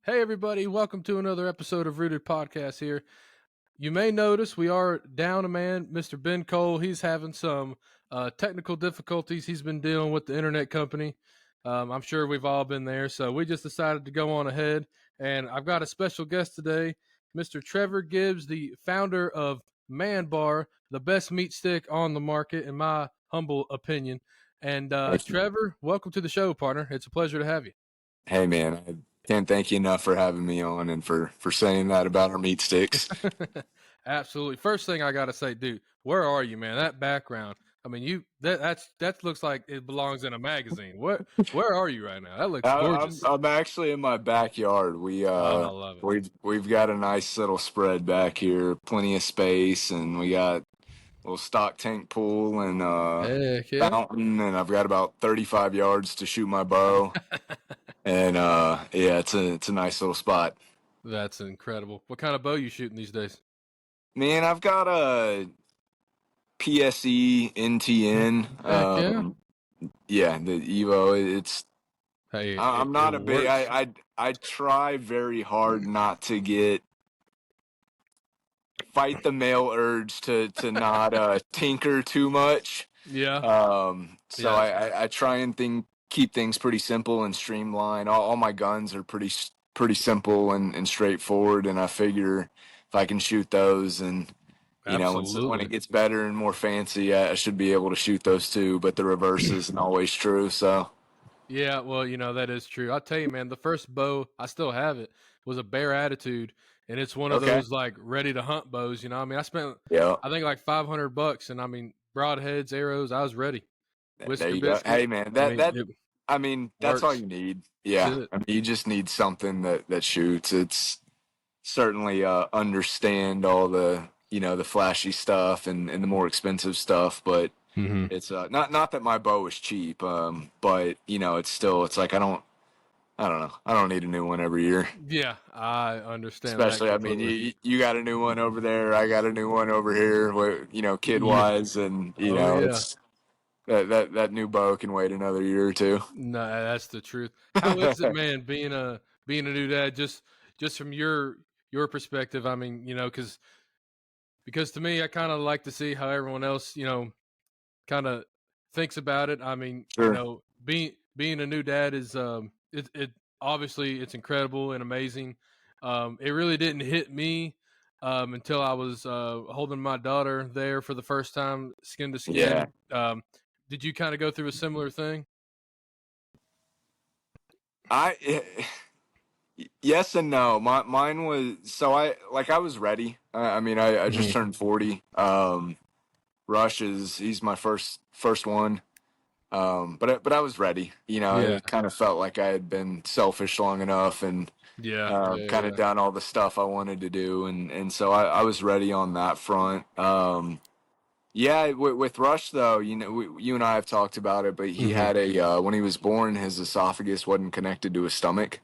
Hey, everybody, welcome to another episode of Rooted Podcast here. You may notice we are down a man, Mr. Ben Cole. He's having some technical difficulties. He's been dealing with the internet company. I'm sure we've all been there. So we just decided to go on ahead. And I've got a special guest today, Mr. Trevor Gibbs, the founder of MANBAR, the best meat stick on the market, in my humble opinion. And Trevor, welcome to the show, partner. It's a pleasure to have you. Hey man, I can't thank you enough for having me on and for saying that about our meat sticks. Absolutely. First thing I gotta say, dude, where are you, man? That background. I mean, that looks like it belongs in a magazine. Where are you right now? That looks gorgeous. I'm actually in my backyard. Oh, I love it. We've got a nice little spread back here, plenty of space, and we got a little stock tank pool and Heck yeah. fountain, and I've got about 35 yards to shoot my bow. And yeah, it's a nice little spot. That's incredible. What kind of bow you shooting these days? Man, I've got a PSE NTN. Heck yeah. The Evo. It's Hey, I'm not a big. works. I try very hard not to fight the male urge to not tinker too much. Yeah. So Yeah. I try and keep things pretty simple and streamlined. All my guns are pretty simple and straightforward, and I figure if I can shoot those and when Absolutely. it gets better and more fancy, I should be able to shoot those too. But the reverse isn't always true. So Yeah, well, that is true. I'll tell you, man, the first bow, I still have it, was a Bear Attitude, and it's one of okay, those like ready to hunt bows, I mean, I spent yeah. I think like $500 and I mean, broadheads, arrows, I was ready. There Whisker you go. biscuit. Hey man, I mean, it that's all works. you need. That's Yeah. it. I mean, you just need something that shoots. It's certainly understand all the flashy stuff and the more expensive stuff, but Hmm. it's not that my bow is cheap, but it's like I don't know. I don't need a new one every year. Yeah, I understand that Especially, I mean, completely. you got a new one over there, I got a new one over here, kid Yeah. wise, and Oh yeah. it's that new bow can wait another year or two. No, that's the truth. How is it, man, being a new dad? Just from your perspective. I mean, because to me, I kind of like to see how everyone else, kind of thinks about it. I mean, Sure. being a new dad is it obviously it's incredible and amazing. It really didn't hit me until I was holding my daughter there for the first time, skin to Yeah. skin. Did you kind of go through a similar thing? I Yes and no. Mine was so I was ready. I mean, I just Hmm. turned 40. Rush he's my first one. But I was ready. Yeah, It kind of felt like I had been selfish long enough and yeah, yeah, kind of yeah. done all the stuff I wanted to do, and so I was ready on that front. Yeah, with Rush though, you and I have talked about it, but he Hmm. had when he was born, his esophagus wasn't connected to his stomach.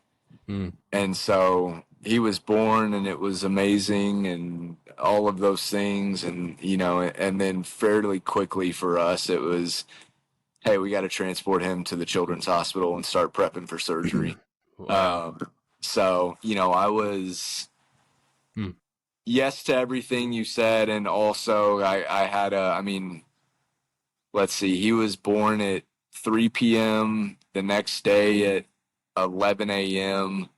Mm. And so he was born and it was amazing and all of those things. And then fairly quickly for us, it was, hey, we got to transport him to the children's hospital and start prepping for surgery. Wow. Um, so, I was Mm. yes to everything you said. And also I had I mean, let's see, he was born at 3 p.m. the next day at 11 a.m.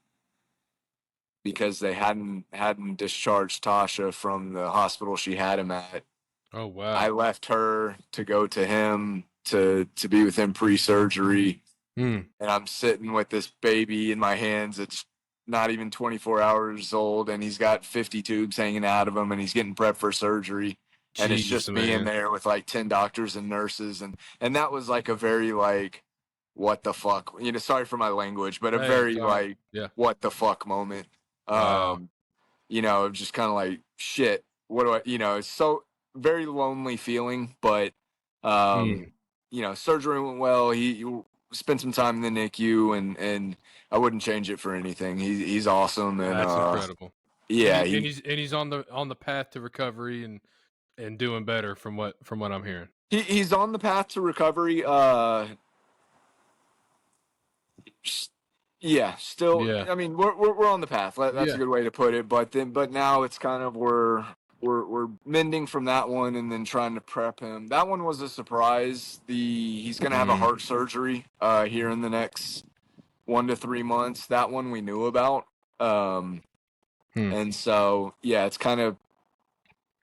because they hadn't discharged Tasha from the hospital she had him at. Oh I wow. left her to go to him to be with him pre-surgery, Mm. and I'm sitting with this baby in my hands. It's not even 24 hours old, and he's got 50 tubes hanging out of him, and he's getting prepped for surgery. And it's Jeez, just me in man. there with like 10 doctors and nurses, and that was like a very like what the fuck, sorry for my language, but a Hey, it's very all right. like Yeah. what the fuck moment. Wow. Um, just kind of like shit. What do it's so very lonely feeling, but Mm. surgery went well. He spent some time in the NICU, and I wouldn't change it for anything. He's awesome, and That's incredible. And yeah, he's on the path to recovery and doing better from what I'm hearing. he's on the path to recovery. Yeah, still. Yeah. I mean, we're on the path. That's a Yeah. good way to put it. But now it's kind of we're mending from that one, and then trying to prep him. That one was a surprise. He's gonna have a heart surgery here in the next 1 to 3 months. That one we knew about. And so yeah, it's kind of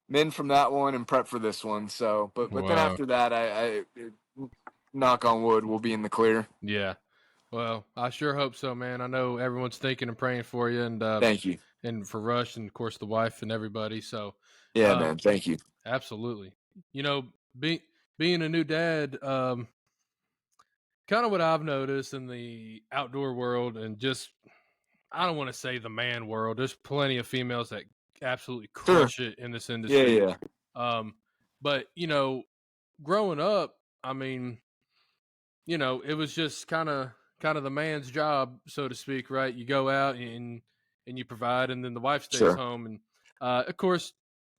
mend from that one and prep for this one. So, but then Wow. after that, I knock on wood, we'll be in the clear. Yeah. Well, I sure hope so, man. I know everyone's thinking and praying for you, Thank you. and for Rush, and of course the wife and everybody. So, Yeah, um, man. Thank you. absolutely. You know, being a new dad, kind of what I've noticed in the outdoor world, and just I don't want to say the man world. There's plenty of females that absolutely Sure. crush it in this Yeah, industry. yeah. But growing up, I mean, it was just kind of the man's job, so to speak, right? You go out and you provide, and then the wife stays Sure. home, and of course,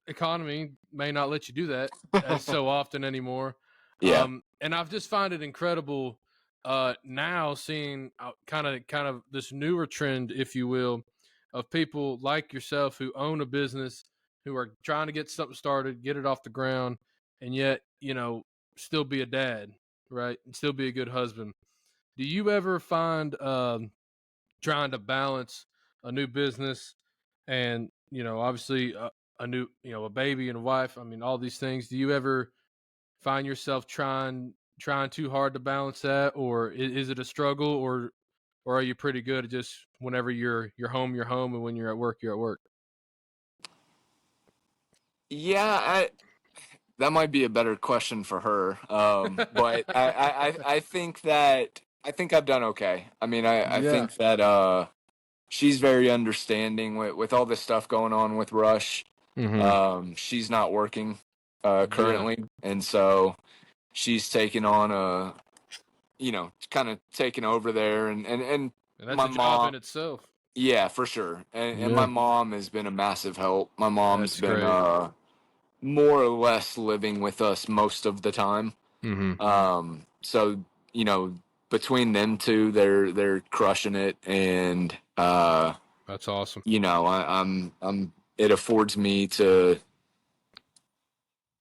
economy may not let you do that as so often anymore. Yeah. And I've just find it incredible now seeing kind of this newer trend, if you will, of people like yourself who own a business, who are trying to get something started, get it off the ground, and yet still be a dad, right? And still be a good husband. Do you ever find trying to balance a new business and obviously a new a baby and a wife? I mean, all these things. Do you ever find yourself trying too hard to balance that, or is it a struggle, or are you pretty good at just whenever you're home, you're home, and when you're at work, you're at work? Yeah, that might be a better question for her. But I think that I think I've done okay. I mean, I Yeah. think that she's very understanding with all this stuff going on with Rush. Mm-hmm. She's not working Yeah. currently, and so she's taken on kind of taken over there, and And that's my a job mom. in itself. Yeah, for sure. And my Yeah. mom has been a massive help. My mom's That's been great. more or less living with us most of the time. Mm-hmm. So, you know, between them two, they're crushing it, and That's awesome. I'm it affords me to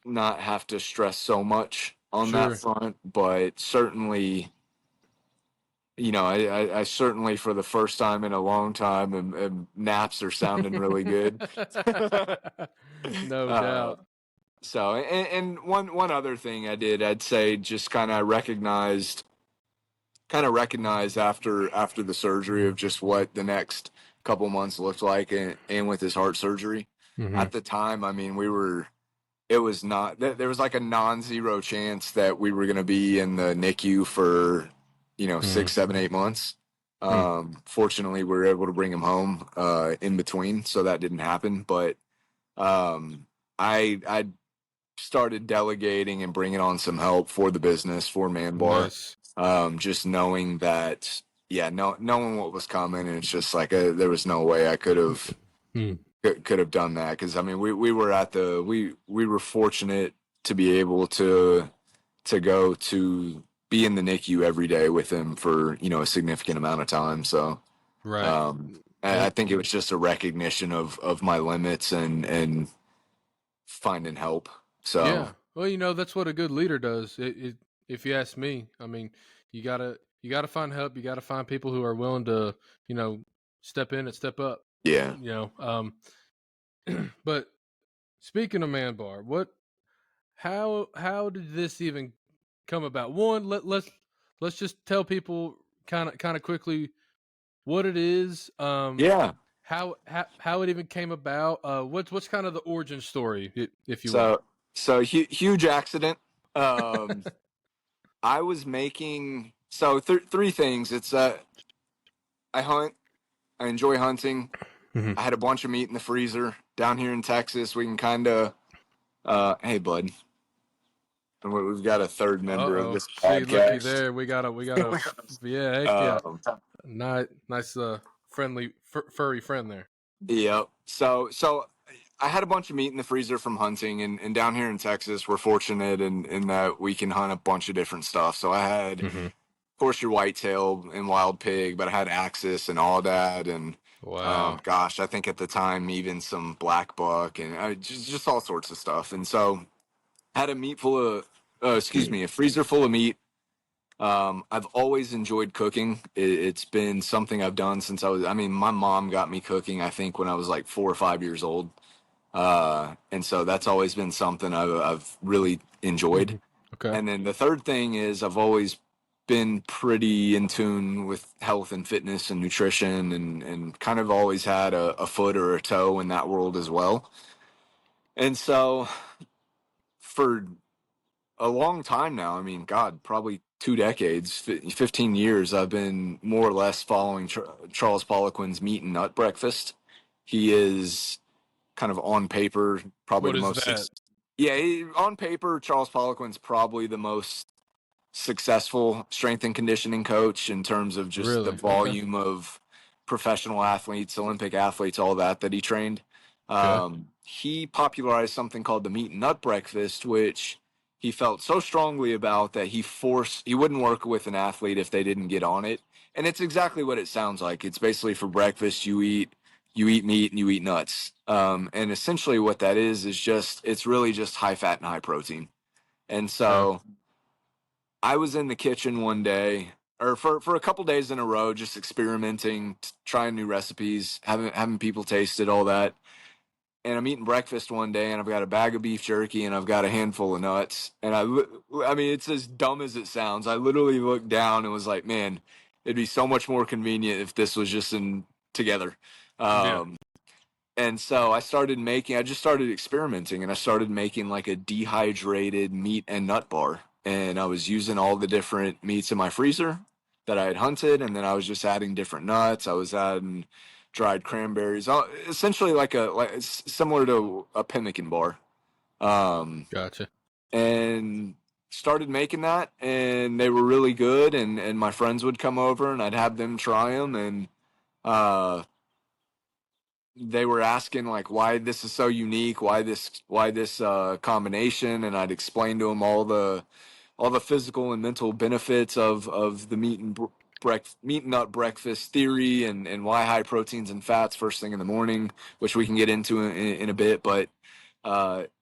not have to stress so much on that Sure. front, but certainly, I certainly for the first time in a long time, and naps are sounding really good. No uh, doubt. so, and one other thing I'd say, just kind of recognized after the surgery of just what the next couple months looked like, and with his heart surgery. Mm-hmm. At the time, I mean, it was not, there was like a non-zero chance that we were going to be in the NICU for, 6, 7, 8 months. Fortunately, we were able to bring him home in between, so that didn't happen. But I started delegating and bringing on some help for the business for MANBAR. Nice. Just knowing that, yeah, knowing what was coming, and it's just like there was no way I Hmm. could have done that, because I mean we were we were fortunate to be able to go to be in the NICU every day with him for a significant amount of time. So Right. I And think it was just a recognition of my limits, and finding help. So yeah. Well, that's what a good leader does. If you ask me, I mean, you gotta find help. You gotta find people who are willing to, step in and step up. yeah. But speaking of Man Bar, how did this even come about? One, let's just tell people kind of quickly what it is. Yeah. How it even came about. What's kind of the origin story, if you will. So huge accident. Um, I was making three things. It's I hunt. I enjoy hunting. Mm-hmm. I had a bunch of meat in the freezer down here in Texas. We can kind of hey bud, we've got a third member of Uh-oh. this See, looky podcast. there. We got a yeah, heck yeah. Um, Nice, friendly, furry friend there. Yep. So I had a bunch of meat in the freezer from hunting, and down here in Texas, we're fortunate in that we can hunt a bunch of different stuff. So I had Mm-hmm. course, your whitetail and wild pig, but I had axis and all that, and Wow. gosh, I think at the time even some black buck and just all sorts of stuff. And so had a meat full of, a freezer full of meat. I've always enjoyed cooking. It's been something I've done since I mean, my mom got me cooking, I think, when I was like 4 or 5 years old. And so that's always been something I've really enjoyed. Okay. And then the third thing is I've always been pretty in tune with health and fitness and nutrition and kind of always had a foot or a toe in that world as well. And so for a long time now, I mean, God, probably 2 decades, 15 years, I've been more or less following Charles Poliquin's meat and nut breakfast. He is kind of on paper, probably What the is most, that? on paper, Charles Poliquin's probably the most successful strength and conditioning coach in terms of just the Really? Okay. volume of professional athletes, Olympic athletes, all that he trained. Okay. He popularized something called the meat and nut breakfast, which he felt so strongly about that he wouldn't work with an athlete if they didn't get on it. And it's exactly what it sounds like. It's basically for breakfast you eat meat and you eat nuts. And essentially what that is it's really just high fat and high protein. And Okay. so I was in the kitchen one day, or for a couple days in a row, just experimenting, trying new recipes, having people taste it, all that. And I'm eating breakfast one day, and I've got a bag of beef jerky, and I've got a handful of nuts. And I mean, it's as dumb as it sounds. I literally looked down and was like, man, it'd be so much more convenient if this was just in together. Yeah. Um, and so I just started experimenting and I started making like a dehydrated meat and nut bar. And I was using all the different meats in my freezer that I had hunted. And then I was just adding different nuts. I was adding dried cranberries, essentially like it's similar to a pemmican bar. Um, Gotcha. and started making that and they were really good. And my friends would come over and I'd have them try them. And, they were asking like why this is so unique, why this combination, and I'd explain to them all the physical and mental benefits of the meat and nut breakfast theory and why high proteins and fats first thing in the morning, which we can get into in a bit, but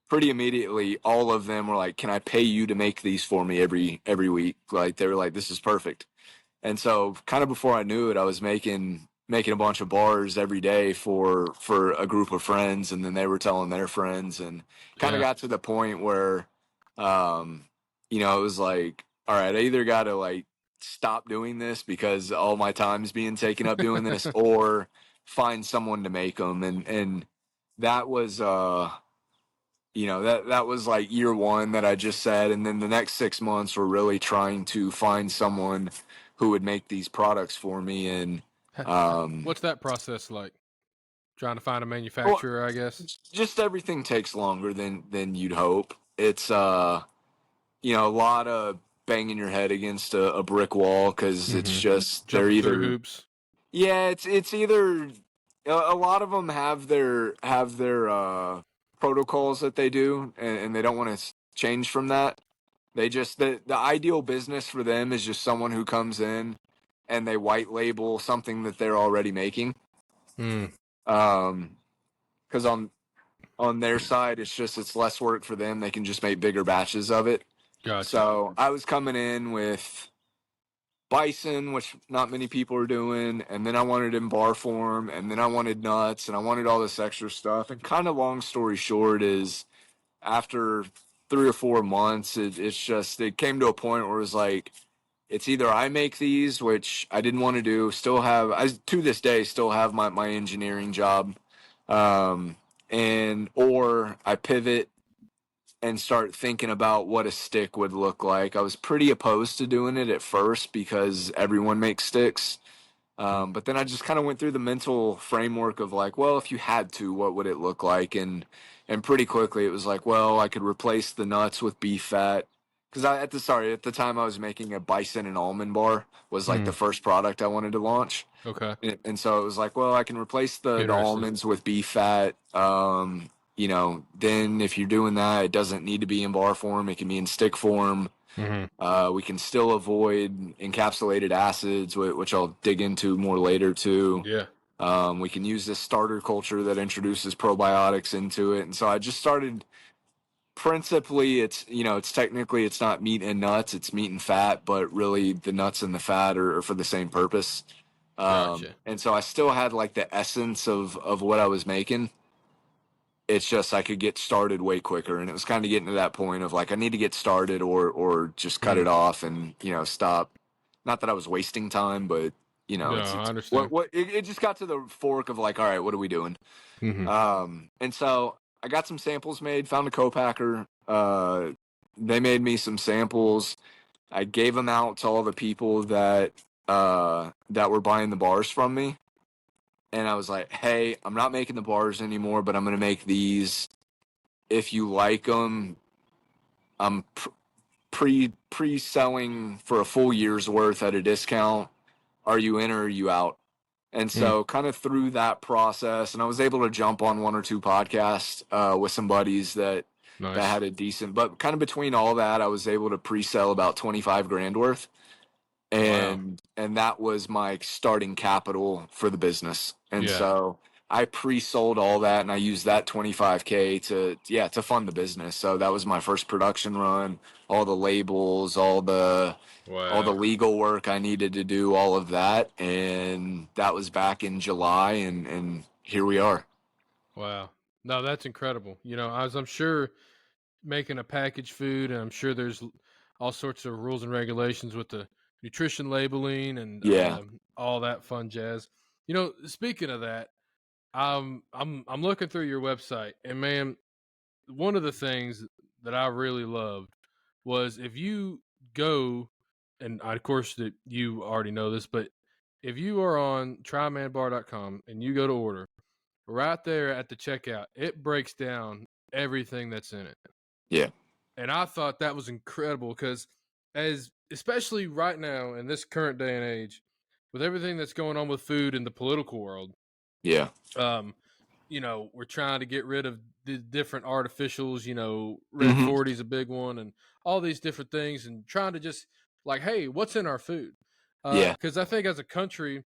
pretty immediately all of them were like, can I pay you to make these for me every week? Like they were like, this is perfect. And so kind of before I knew it, I was making a bunch of bars every day for a group of friends, and then they were telling their friends, and kind of Yeah. got to the point where um it was like, all right, I either got to like stop doing this because all my time's being taken up doing this, or find someone to make them. And that was that was like year one that I just said. And then the next 6 months were really trying to find someone who would make these products for me. And, What's that process like? Trying to find a well, manufacturer, I guess. just everything takes longer than you'd hope. It's, a lot of banging your head against a brick wall. Cause it's Mm-hmm. just, they're Jumping through either, hoops. yeah, it's either a lot of them have their protocols that they do, and they don't want to change from that. They just the ideal business for them is just someone who comes in and they white label something that they're already making. Mm, Because on their side, it's less work for them. They can just make bigger batches of it. gotcha. So I was coming in with bison, which not many people are doing, and then I wanted in bar form, and then I wanted nuts, and I wanted all this extra stuff. And kind of long story short is after 3 or 4 months, it came to a point where it was like, it's either I make these, which I didn't want to do, I to this day still have my engineering job, um, and or I pivot and start thinking about what a stick would look like. I was pretty opposed to doing it at first because everyone makes sticks. But then I just kind of went through the mental framework of like, well, if you had to, what would it look like? And pretty quickly it was like, well, I could replace the nuts with beef fat. Because at the time I was making a bison and almond bar was like the Mm, first product I wanted to launch. okay. And so it was like, well, I can replace the Interesting. almonds with beef fat. Then if you're doing that, it doesn't need to be in bar form. It can be in stick form. Mm-hmm. We can still avoid encapsulated acids, which I'll dig into more later too. Yeah. We can use this starter culture that introduces probiotics into it. And so I just started, principally, it's technically, it's not meat and nuts, it's meat and fat, but really the nuts and the fat are for the same purpose. Gotcha. And so I still had like the essence of what I was making. It's just I could get started way quicker, and it was kind of getting to that point of like I need to get started or just cut Mm. it off and stop. Not that I was wasting time, but No, it's I it's understand. it just got to the fork of like, all right, what are we doing? Mm-hmm. And so I got some samples made, found a co-packer. They made me some samples. I gave them out to all the people that were buying the bars from me. And I was like, hey, I'm not making the bars anymore, but I'm going to make these. If you like them, I'm pre-selling for a full year's worth at a discount. Are you in or are you out? And Mm. so kind of through that process, and I was able to jump on one or two podcasts with some buddies that Nice. had a decent, but kind of between all that, I was able to pre-sell about 25 grand worth. Wow. And that was my starting capital for the business. And Yeah. so I pre-sold all that, and I used that 25K to fund the business. So that was my first production run, all the labels, all the Wow. legal work I needed to do, all of that, and that was back in July, and here we are. Wow. No, that's incredible. As I'm sure making a packaged food, and I'm sure there's all sorts of rules and regulations with the nutrition labeling and Yeah, all that fun jazz. Speaking of that, I'm looking through your website, and man, one of the things that I really loved was if you go, and of course that you already know this, but if you are on trymanbar.com and you go to order, right there at the checkout, it breaks down everything that's in it. yeah, And I thought that was incredible because, as especially right now in this current day and age, with everything that's going on with food in the political world, yeah. um, we're trying to get rid of the different artificials. Red Hmm. 40 is a big one, and all these different things, and trying to just like, hey, what's in our food? Yeah, Because I think as a country,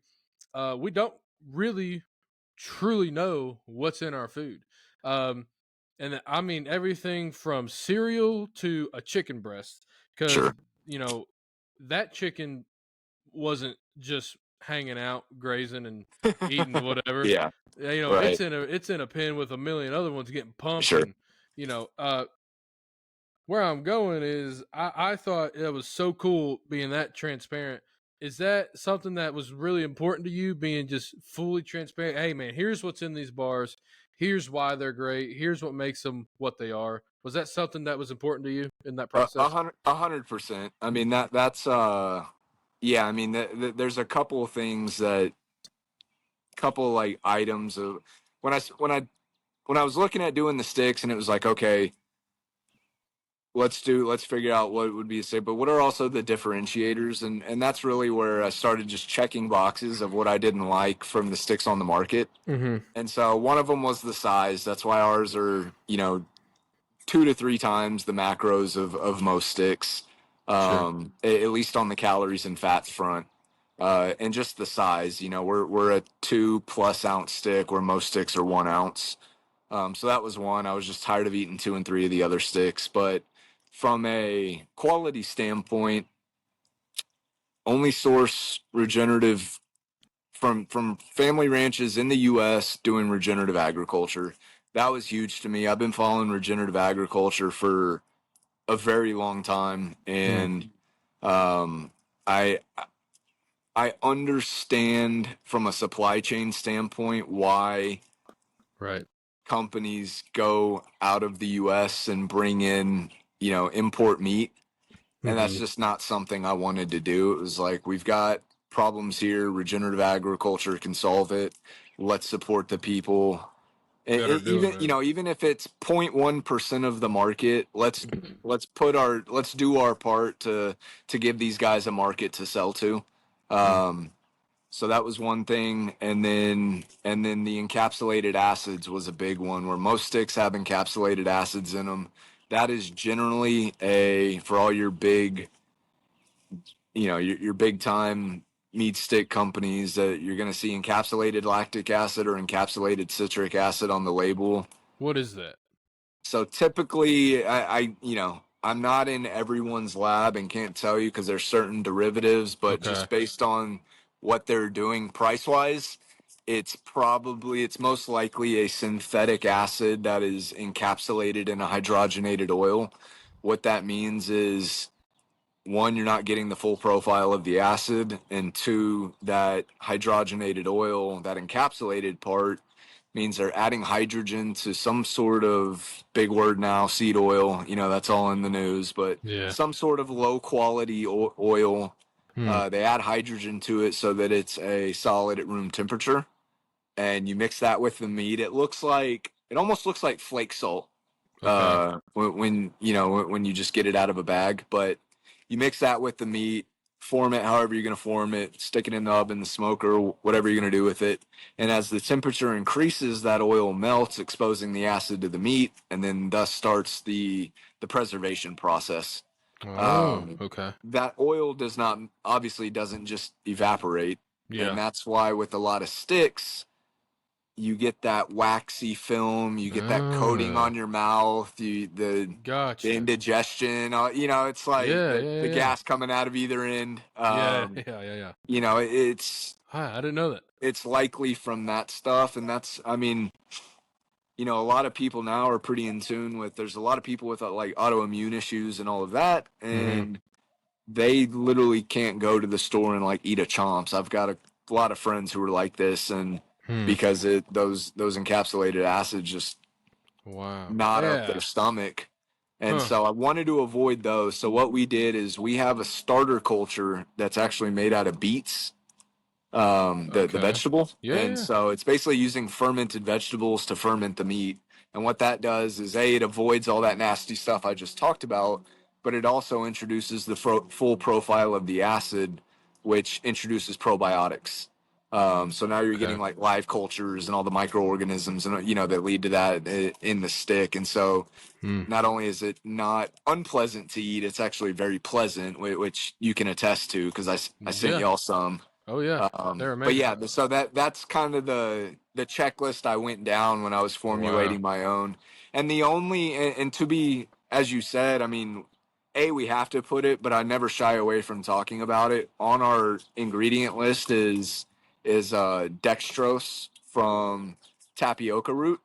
we don't really truly know what's in our food. Um, and I mean everything from cereal to a chicken breast, because sure. you know that chicken wasn't just hanging out grazing and eating whatever. Yeah, It's right. in a pen with a million other ones getting pumped, Sure. and you know uh where I'm going is I thought it was so cool being that transparent. Is that something that was really important to you, being just fully transparent? Hey, man, here's what's in these bars. Here's why they're great. Here's what makes them what they are. Was that something that was important to you in that process? 100%. I mean that's yeah. I mean there's a couple of things couple like items of when I s- when I was looking at doing the sticks, and it was like, okay, let's figure out what would be a stick, but what are also the differentiators, and that's really where I started just checking boxes of what I didn't like from the sticks on the market. Mm-hmm. And so one of them was the size. That's why ours are 2 to 3 times the macros of most sticks, Sure. at least on the calories and fats front. And just the size, we're a 2+ ounce stick where most sticks are 1 ounce. So that was one. I was just tired of eating 2 and 3 of the other sticks. But from a quality standpoint, only source regenerative from family ranches in the U.S. doing regenerative agriculture. That was huge to me. I've been following regenerative agriculture for a very long time, Mm. and um, I I understand from a supply chain standpoint why Right. companies go out of the US and bring in, import meat. And that's Mm-hmm. just not something I wanted to do. It was like, we've got problems here. Regenerative agriculture can solve it. Let's support the people. That are doing Even, that. even if it's 0.1% of the market, let's do our part to give these guys a market to sell to. Mm. Um, so that was one thing, and then the encapsulated acids was a big one, where most sticks have encapsulated acids in them. that is generally for all your big, your big time meat stick companies that you're going to see encapsulated lactic acid or encapsulated citric acid on the label. What is that? So typically, I'm not in everyone's lab and can't tell you because there's certain derivatives, but Okay. just based on what they're doing price wise, it's most likely a synthetic acid that is encapsulated in a hydrogenated oil. What that means is, one, you're not getting the full profile of the acid, and two, that hydrogenated oil, that encapsulated part, means they're adding hydrogen to some sort of, big word now, seed oil. That's all in the news, but Yeah. some sort of low quality oil. They add hydrogen to it so that it's a solid at room temperature, and you mix that with the meat. It almost looks like flake salt. Okay. When you just get it out of a bag, but you mix that with the meat, form it however you're going to form it, stick it in the oven, the smoker, whatever you're going to do with it. And as the temperature increases, that oil melts, exposing the acid to the meat, and then thus starts the preservation process. Oh, okay. That oil obviously doesn't just evaporate. Yeah. And that's why with a lot of sticks, you get that waxy film, you get that coating on your mouth, the Gotcha. indigestion. It's like the gas coming out of either end. Yeah. It's Hi, I didn't know that. it's likely from that stuff, and that's, a lot of people now are pretty in tune with. There's a lot of people with like autoimmune issues and all of that, and they literally can't go to the store and like eat a chomps. I've got a lot of friends who are like this, and because those encapsulated acids just not up their stomach. And so I wanted to avoid those. So what we did is we have a starter culture that's actually made out of beets, the vegetable. And so it's basically using fermented vegetables to ferment the meat. And what that does is, it avoids all that nasty stuff I just talked about, but it also introduces the full profile of the acid, which introduces probiotics. So now you're getting like live cultures and all the microorganisms and that lead to that in the stick. And so not only is it not unpleasant to eat, it's actually very pleasant, which you can attest to because I sent y'all some. Oh yeah, they're amazing. But yeah, so that's kind of the checklist I went down when I was formulating my own. And and to be, as you said, I mean, we have to put it, but I never shy away from talking about it. On our ingredient list is dextrose from tapioca root.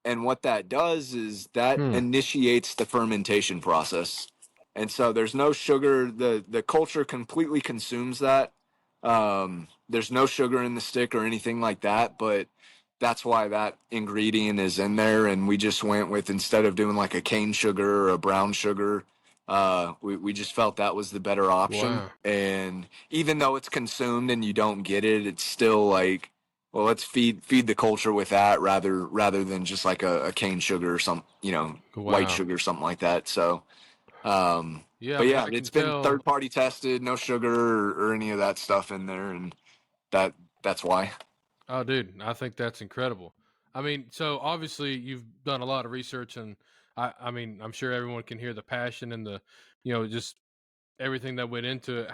And what that does is that initiates the fermentation process. And so there's no sugar. The culture completely consumes that. There's no sugar in the stick or anything like that, but that's why that ingredient is in there. And we just went with, instead of doing like a cane sugar or a brown sugar, we just felt that was the better option. Wow. And even though it's consumed and you don't get it, it's still like, well, let's feed the culture with that rather than just like a cane sugar or some, white sugar or something like that. So, but yeah, it's been third party tested, no sugar or any of that stuff in there, and that's why. Oh, dude, I think that's incredible. I mean, so obviously you've done a lot of research, and I mean, I'm sure everyone can hear the passion and the, just everything that went into it.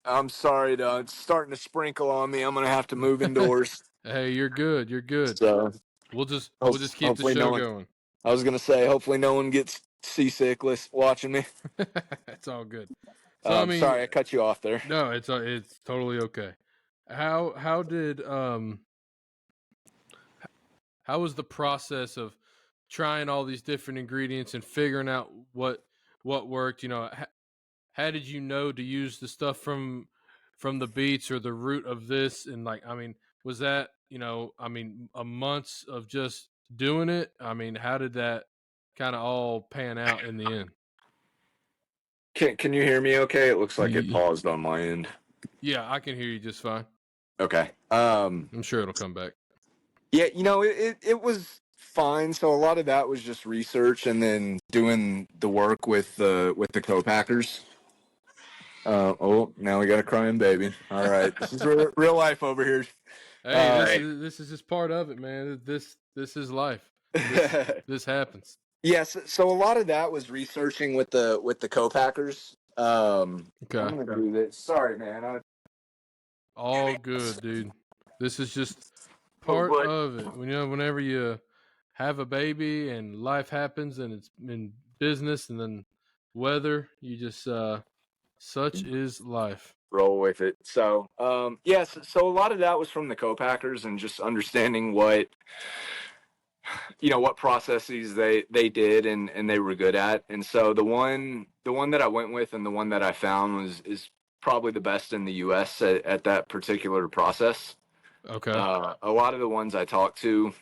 I'm sorry, it's starting to sprinkle on me. I'm gonna have to move indoors. Hey, you're good. You're good. So we'll just keep the show going. I was gonna say, hopefully no one gets seasick watching me. It's all good. So I mean, sorry, I cut you off there. No, it's totally okay. How was the process of trying all these different ingredients and figuring out what worked? How did you know to use the stuff from the beets or the root of this? And like, I mean, was that a months of just doing it? I mean, how did that kind of all pan out in the end? Can you hear me okay? It looks like it paused on my end. Yeah, I can hear you just fine. Okay. I'm sure it'll come back. Yeah, it was fine. So a lot of that was just research and then doing the work with the co-packers. Now we got a crying baby. All right. This is real life over here. Hey, this is just part of it, man. This is life. This happens. Yes, so a lot of that was researching with the co-packers. I'm Okay. gonna do this. Sorry, man. All good, dude. This is just part But of it. Whenever you have a baby and life happens and it's in business and then weather, you just such is life. roll with it. So, yes, so a lot of that was from the co-packers and just understanding what processes they did and they were good at. And so the one that I went with and the one that I found is probably the best in the US at that particular process. Okay. A lot of the ones I talked to,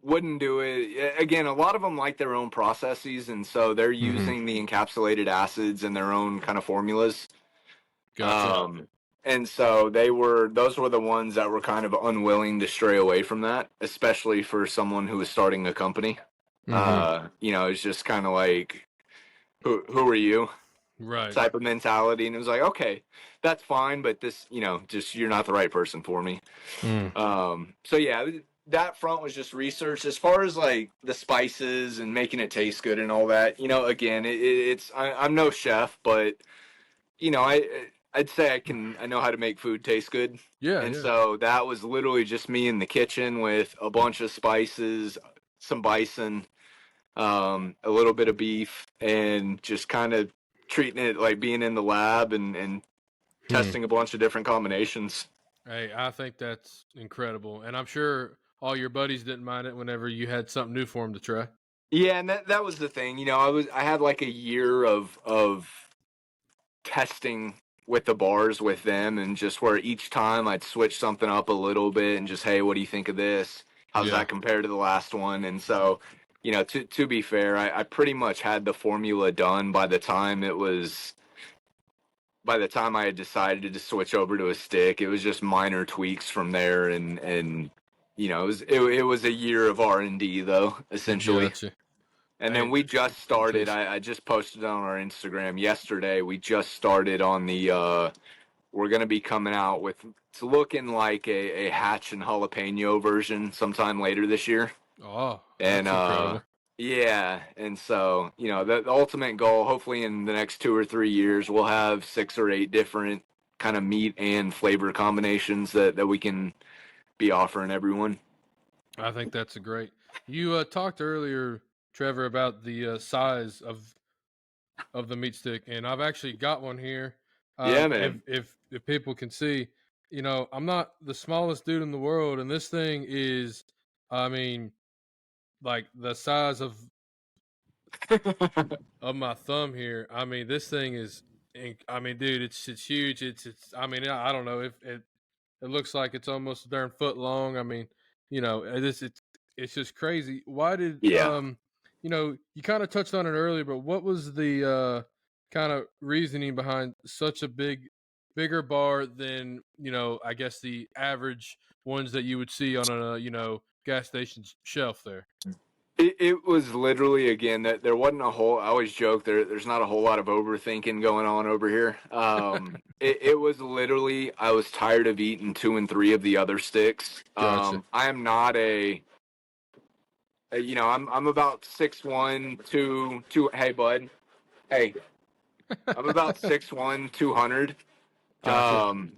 wouldn't do it. Again, a lot of them like their own processes, and so they're using the encapsulated acids and their own kind of formulas. Gotcha. And so those were the ones that were kind of unwilling to stray away from that, especially for someone who was starting a company. It's just kind of like, who are you? Right. Type of mentality. And it was like, okay, that's fine, but this, just you're not the right person for me. Mm. So yeah, that front was just research. As far as like the spices and making it taste good and all that, again, I'm no chef, but I'd say I know how to make food taste good. Yeah, And yeah. so that was literally just me in the kitchen with a bunch of spices, some bison, a little bit of beef, and just kind of treating it like being in the lab and testing a bunch of different combinations. Hey, I think that's incredible. And I'm sure all your buddies didn't mind it whenever you had something new for them to try. Yeah, and that was the thing. I had like a year of testing with the bars with them, and just where each time I'd switch something up a little bit and just, hey, what do you think of this? How's Yeah. that compare to the last one? And so, to be fair, I pretty much had the formula done by the time I had decided to switch over to a stick. It was just minor tweaks from there, and it was a year of R&D though, essentially. Gotcha. And then Hey, we just good started. taste. I just posted on our Instagram yesterday. We just started on the. We're gonna be coming out with. It's looking like a hatch and jalapeno version sometime later this year. Oh, And that's incredible. yeah, and so the ultimate goal, hopefully in the next 2 or 3 years, we'll have 6 or 8 different kind of meat and flavor combinations that we can be offering everyone. I think that's a great. You talked earlier, Trevor, about the size of the meat stick, and I've actually got one here. Yeah, If man. if people can see, I'm not the smallest dude in the world, and this thing is, I mean, like the size of my thumb here. I mean, this thing is, I mean, dude, it's huge. It's. I mean, I don't know if it looks like it's almost a darn foot long. I mean, it's just crazy. Why did Yeah. you kind of touched on it earlier, but what was the kind of reasoning behind such a bigger bar than I guess the average ones that you would see on a gas station shelf there? It was literally, again, that there wasn't a whole. I always joke there's not a whole lot of overthinking going on over here. It was literally, I was tired of eating 2 and 3 of the other sticks. Gotcha. I am not I'm about 6'1", two. Hey, bud. Hey, I'm about 6'1", 200. Gotcha. Um,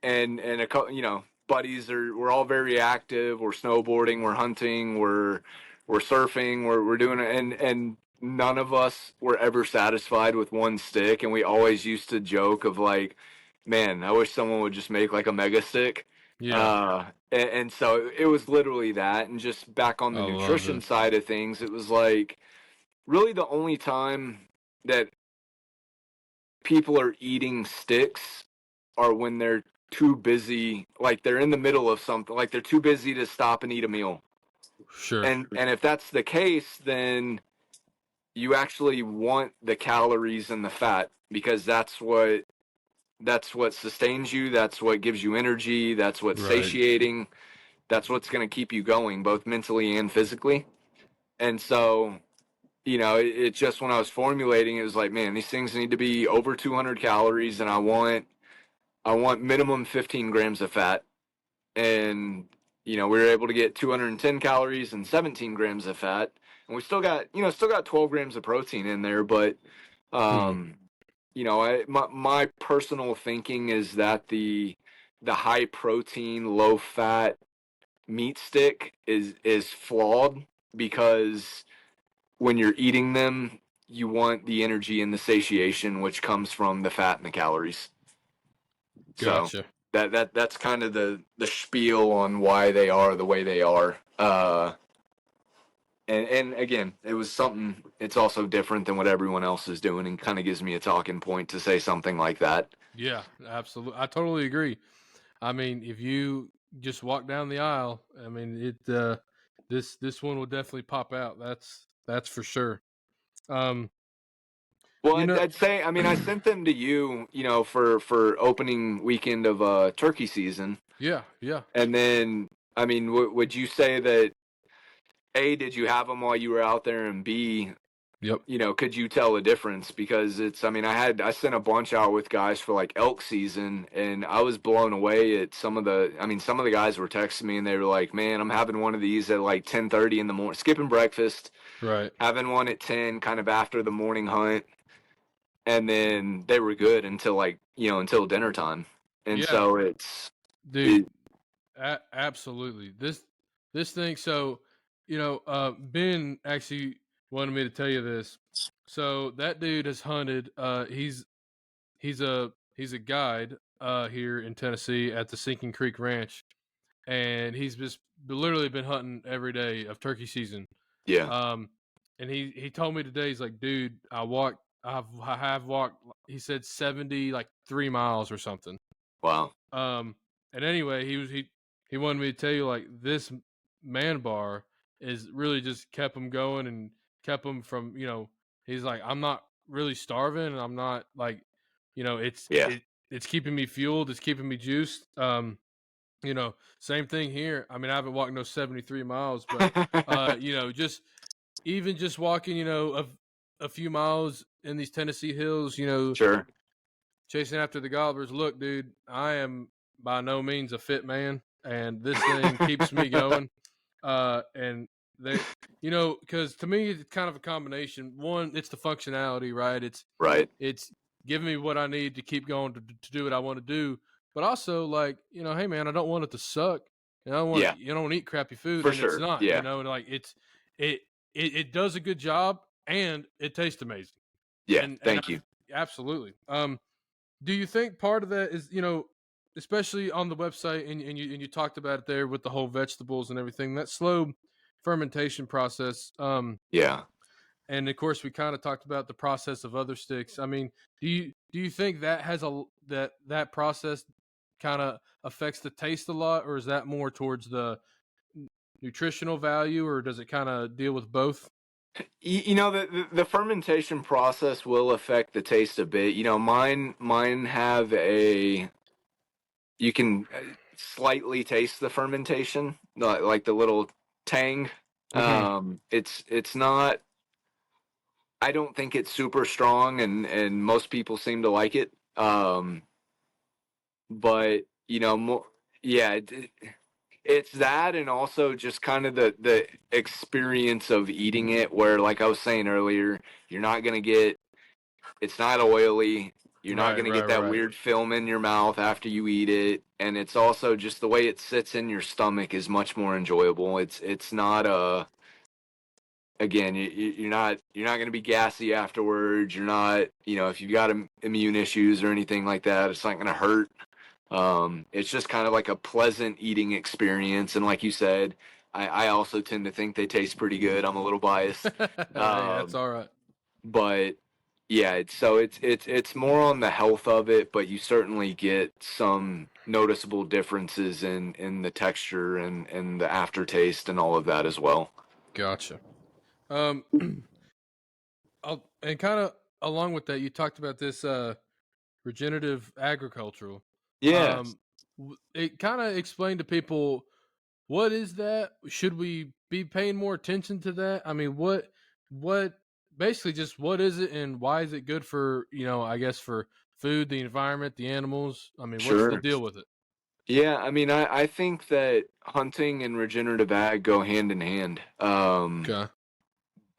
and a couple, buddies we're all very active. We're snowboarding, we're hunting, we're surfing, we're doing it, and none of us were ever satisfied with one stick, and we always used to joke of like, man, I wish someone would just make like a mega stick. Yeah, And so it was literally that. And just back on I the love nutrition this. side of things, it was like really the only time that people are eating sticks are when they're too busy, like they're in the middle of something, like they're too busy to stop and eat a meal. Sure. And if that's the case, then you actually want the calories and the fat, because that's what sustains you, that's what gives you energy, that's what's Right. satiating, that's what's going to keep you going both mentally and physically. And so it just, when I was formulating, it was like, man, these things need to be over 200 calories, and I want minimum 15 grams of fat. And we were able to get 210 calories and 17 grams of fat, and we still got 12 grams of protein in there, but my personal thinking is that the high protein, low fat meat stick is flawed, because when you're eating them, you want the energy and the satiation, which comes from the fat and the calories. So Gotcha. that's kind of the spiel on why they are the way they are. And again, it was something. It's also different than what everyone else is doing, and kind of gives me a talking point to say something like that. Yeah, absolutely. I totally agree. I mean, if you just walk down the aisle, I mean, this one will definitely pop out. That's for sure. Um, Well, you know, I'd say, I mean, I sent them to you, for opening weekend of turkey season, yeah, yeah, and then, I mean, would you say that A, did you have them while you were out there, and B, yep, could you tell a difference? Because I mean, I sent a bunch out with guys for like elk season, and I was blown away at some of the guys were texting me, and they were like, man, I'm having one of these at like 10:30 in the morning, skipping breakfast, right, having one at 10, kind of after the morning hunt, and then they were good until until dinner time. And yeah, so dude, it, absolutely. This thing. So, Ben actually wanted me to tell you this. So that dude has hunted. He's a guide here in Tennessee at the Sinking Creek Ranch, and he's just literally been hunting every day of turkey season. yeah, Um, and he told me today, he's like, dude, I have walked. He said 70 like 3 miles or something. wow, Um, and anyway, he wanted me to tell you like this man bar is really just kept him going and kept him from he's like, I'm not really starving, and I'm not like yeah. it's keeping me fueled, it's keeping me juiced. Same thing here. I mean, I haven't walked no 73 miles, but just even just walking, a few miles in these Tennessee hills, Sure. chasing after the gobblers. Look, dude, I am by no means a fit man, and this thing keeps me going. And they, because to me it's kind of a combination. One, it's the functionality, right? Right. It's giving me what I need to keep going to do what I want to do. But also, like, hey man, I don't want it to suck. I don't want Yeah, to, you don't eat crappy food, for and it's sure. not, Yeah, and like it it does a good job, and it tastes amazing. yeah. And Thank you. absolutely. Do you think part of that is, especially on the website, and you talked about it there with the whole vegetables and everything, that slow fermentation process, Yeah. and of course we kind of talked about the process of other sticks. I mean, do you think that has that process kind of affects the taste a lot, or is that more towards the nutritional value, or does it kind of deal with both? The fermentation process will affect the taste a bit. Mine have a you can slightly taste the fermentation, like the little tang. Mm-hmm. It's not. I don't think it's super strong, and most people seem to like it. But more, yeah, it's that, and also just kind of the experience of eating it, where, like I was saying earlier, you're not gonna get it's not oily. You're not Right, going to right, get that right. weird film in your mouth after you eat it, and it's also just the way it sits in your stomach is much more enjoyable. It's not again, you're not going to be gassy afterwards. You're not, if you've got immune issues or anything like that, it's not going to hurt. It's just kind of like a pleasant eating experience, and like you said, I also tend to think they taste pretty good. I'm a little biased. Hey, that's Um, all right. but yeah, it's more on the health of it, but you certainly get some noticeable differences in the texture and the aftertaste and all of that as well. Gotcha. Um, and kind of along with that, you talked about this regenerative agricultural. Yeah, Um, it kind of explained to people, what is that? Should we be paying more attention to that? I mean, what basically just what is it, and why is it good for, I guess for food, the environment, the animals? I mean, what's the sure. deal with it? Yeah, I mean, I think that hunting and regenerative ag go hand in hand. Okay.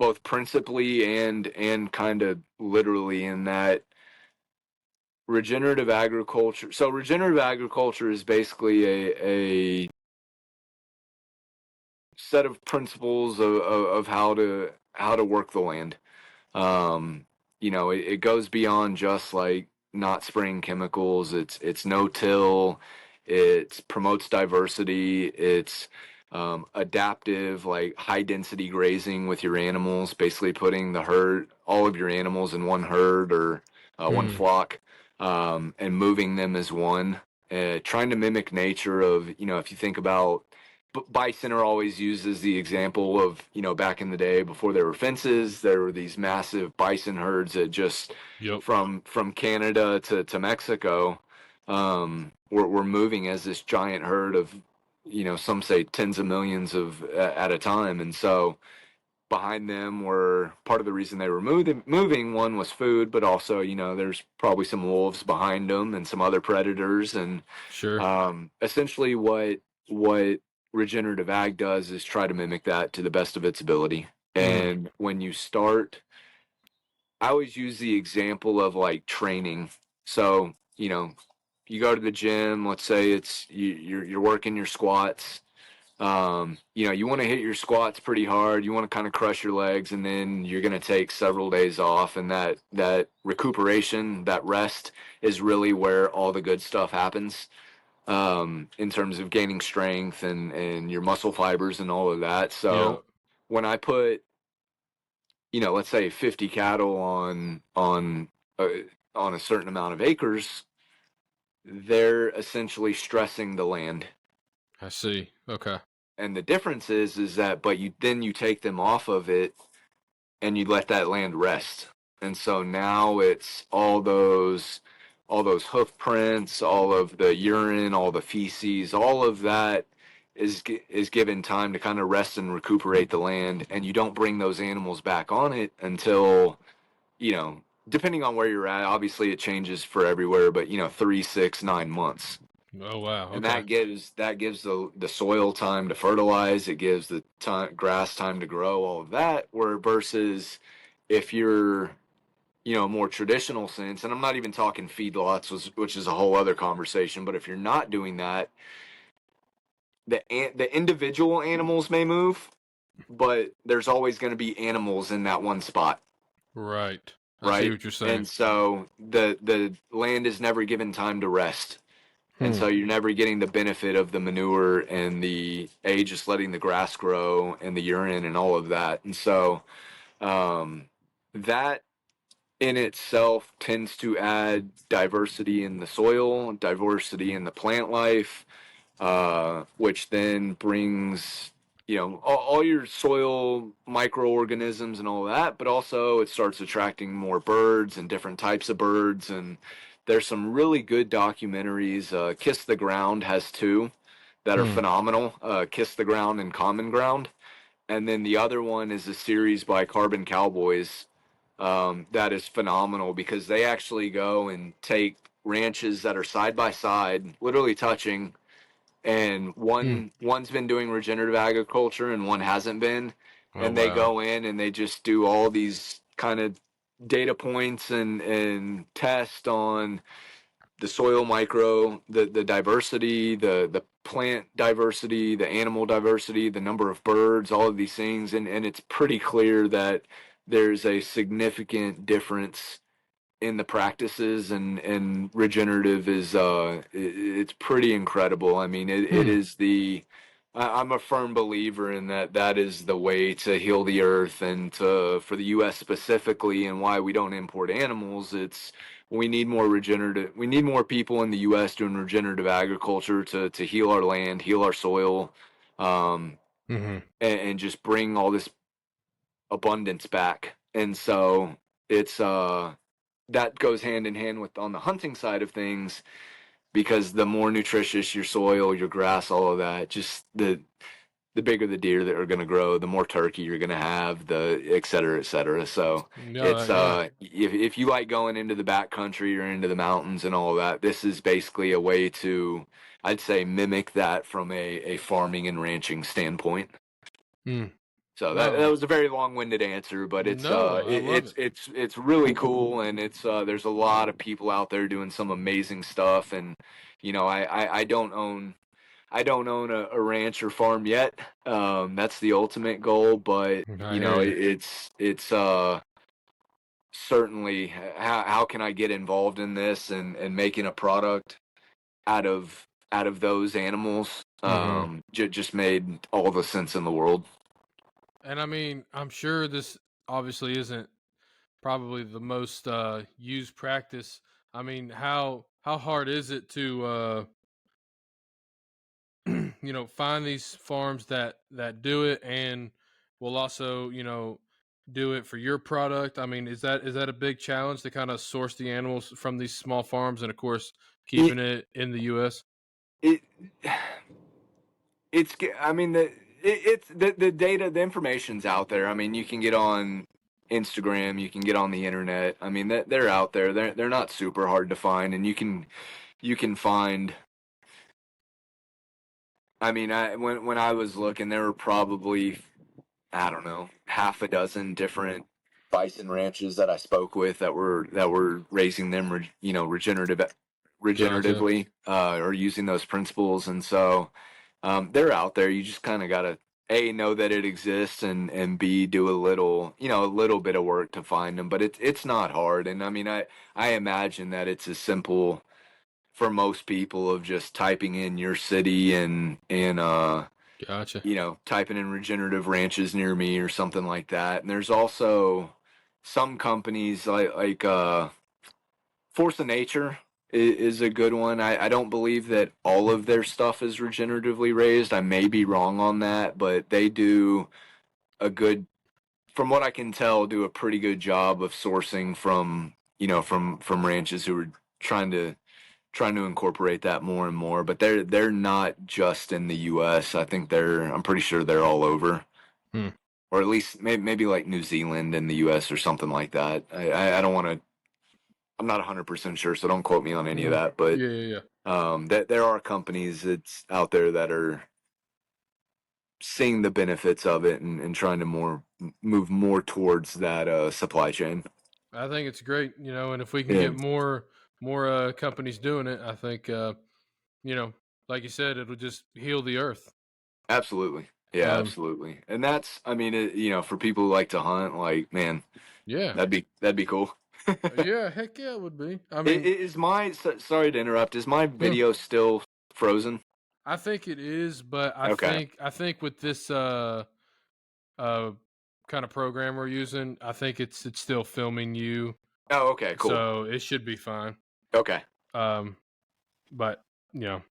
both principally and kind of literally, in that regenerative agriculture. So regenerative agriculture is basically a set of principles of how to work the land. Um, it goes beyond just like not spraying chemicals. It's no till. It promotes diversity. It's adaptive, like high density grazing with your animals, basically putting all of your animals in one herd or one flock, and moving them as one. Trying to mimic nature of, if you think about bison are always used as the example of, back in the day before there were fences, there were these massive bison herds that just from Canada to Mexico were moving as this giant herd of, some say tens of millions of at a time. And so behind them were part of the reason they were moving. One was food, but also, there's probably some wolves behind them and some other predators. And essentially what regenerative ag does is try to mimic that to the best of its ability. And when you start, I always use the example of like training. So, you go to the gym, let's say you're working your squats. You want to hit your squats pretty hard. You want to kind of crush your legs, and then you're going to take several days off. And that recuperation, that rest, is really where all the good stuff happens, in terms of gaining strength and your muscle fibers and all of that. So when I put, let's say 50 cattle on a certain amount of acres, they're essentially stressing the land. I see. Okay. And the difference is that, but you take them off of it and you let that land rest. And so now it's all those hoof prints, all of the urine, all the feces, all of that is given time to kind of rest and recuperate the land. And you don't bring those animals back on it until, depending on where you're at, obviously it changes for everywhere, but 3, 6, 9 months. Oh wow! Okay. And that gives the soil time to fertilize. It gives the grass time to grow. All of that. Where versus if you're, a more traditional sense, and I'm not even talking feedlots, which is a whole other conversation. But if you're not doing that, the individual animals may move, but there's always going to be animals in that one spot. Right. I see Right. what you're saying. And so the land is never given time to rest. And so you're never getting the benefit of the manure and just letting the grass grow and the urine and all of that. And so that in itself tends to add diversity in the soil, diversity in the plant life, which then brings, all your soil microorganisms and all that, but also it starts attracting more birds and different types of birds. And there's some really good documentaries. Kiss the Ground has 2 that are phenomenal. Kiss the Ground and Common Ground. And then the other one is a series by Carbon Cowboys that is phenomenal, because they actually go and take ranches that are side by side, literally touching, and one's been doing regenerative agriculture and one hasn't been. And they go in and they just do all these kind of data points and test on the soil the diversity, the plant diversity, the animal diversity, the number of birds, all of these things. And it's pretty clear that there's a significant difference in the practices, and regenerative is it's pretty incredible. I mean, it is I'm a firm believer in that is the way to heal the earth, and for the US specifically, and why we don't import animals. We need more people in the US doing regenerative agriculture to heal our land, heal our soil, and just bring all this abundance back. And so it's that goes hand in hand with on the hunting side of things, because the more nutritious your soil, your grass, all of that, just the bigger the deer that are going to grow, the more turkey you're going to have, the et cetera, et cetera. So if you like going into the backcountry or into the mountains and all of that, this is basically a way to, I'd say, mimic that from a farming and ranching standpoint. So that No, was a very long-winded answer, but no, I love it. it's really cool, and there's a lot of people out there doing some amazing stuff, and I don't own a ranch or farm yet. That's the ultimate goal, but I hear you. it's certainly how can I get involved in this and making a product out of those animals Hmm. just made all the sense in the world. And I mean, I'm sure this obviously isn't probably the most used practice. I mean, how hard is it to find these farms that do it and will also do it for your product? I mean, is that a big challenge to kind of source the animals from these small farms and of course It keeping it in the U.S.? it it's I mean it's the data, the information's out there. I mean, you can get on Instagram, you can get on the internet. I mean, they're out there. They're not super hard to find, and you can find. I mean, when I was looking, there were probably, I don't know, half a dozen different bison ranches that I spoke with that were raising them, Gotcha. regeneratively, or using those principles, and so they're out there. You just kind of gotta A, know that it exists, and B, do a little bit of work to find them. But it's not hard, and I mean, I imagine that it's as simple for most people of just typing in your city and Gotcha. typing in regenerative ranches near me or something like that. And there's also some companies like Force of Nature is a good one. I don't believe that all of their stuff is regeneratively raised. I may be wrong on that, but they do a good, from what I can tell, do a pretty good job of sourcing from ranches who are trying to incorporate that more and more. But they're not just in the U.S. I'm pretty sure they're all over, Hmm. or at least maybe like New Zealand and the U.S. or something like that. I don't want to. I'm not 100% sure, so don't quote me on any of Hmm. that. But Yeah, yeah, yeah. that there are companies that's out there that are seeing the benefits of it and trying to move more towards that supply chain. I think it's great, and if we can Yeah, get more companies doing it, I think you know, like you said, it'll just heal the earth. absolutely. Yeah, Um, absolutely. And that's, I mean, for people who like to hunt, like, man, yeah, that'd be cool. yeah, heck yeah, it would be. I mean, Sorry to interrupt. Is my no, video still frozen? I think it is, but I Okay. think I think with this uh kind of program we're using, I think it's still filming you, Oh, okay, cool. so it should be fine. Okay. Um, but you know,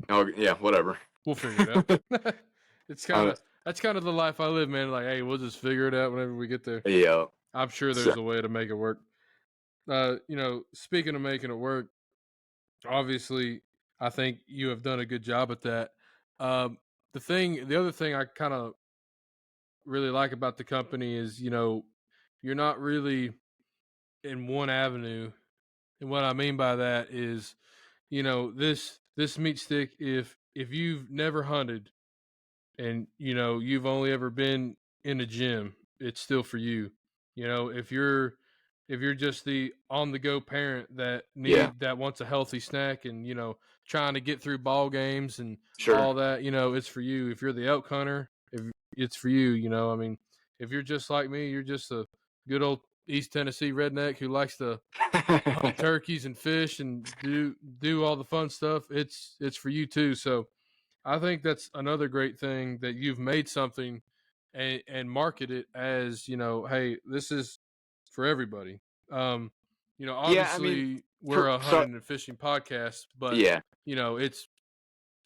Oh, yeah, whatever. we'll figure it out. It's kind uh, of that's kind of the life I live, man. Like, hey, we'll just figure it out whenever we get there. yeah. I'm sure So, there's a way to make it work. Speaking of making it work, obviously, I think you have done a good job at that. Um, the other thing I kind of really like about the company is, you're not really in one avenue. And what I mean by that is, this meat stick, if you've never hunted and you've only ever been in a gym, it's still for you. If you're just the on the go parent yeah, that wants a healthy snack and trying to get through ball games and sure. all that, it's for you. If you're the elk hunter, if it's for you. I mean, if you're just like me, you're just a good old East Tennessee redneck who likes to hunt turkeys and fish and do all the fun stuff. It's for you too. So I think that's another great thing that you've made something and market it as, hey, this is for everybody. Um, Yeah, I mean, obviously we're a so hunting and fishing podcast, but yeah, it's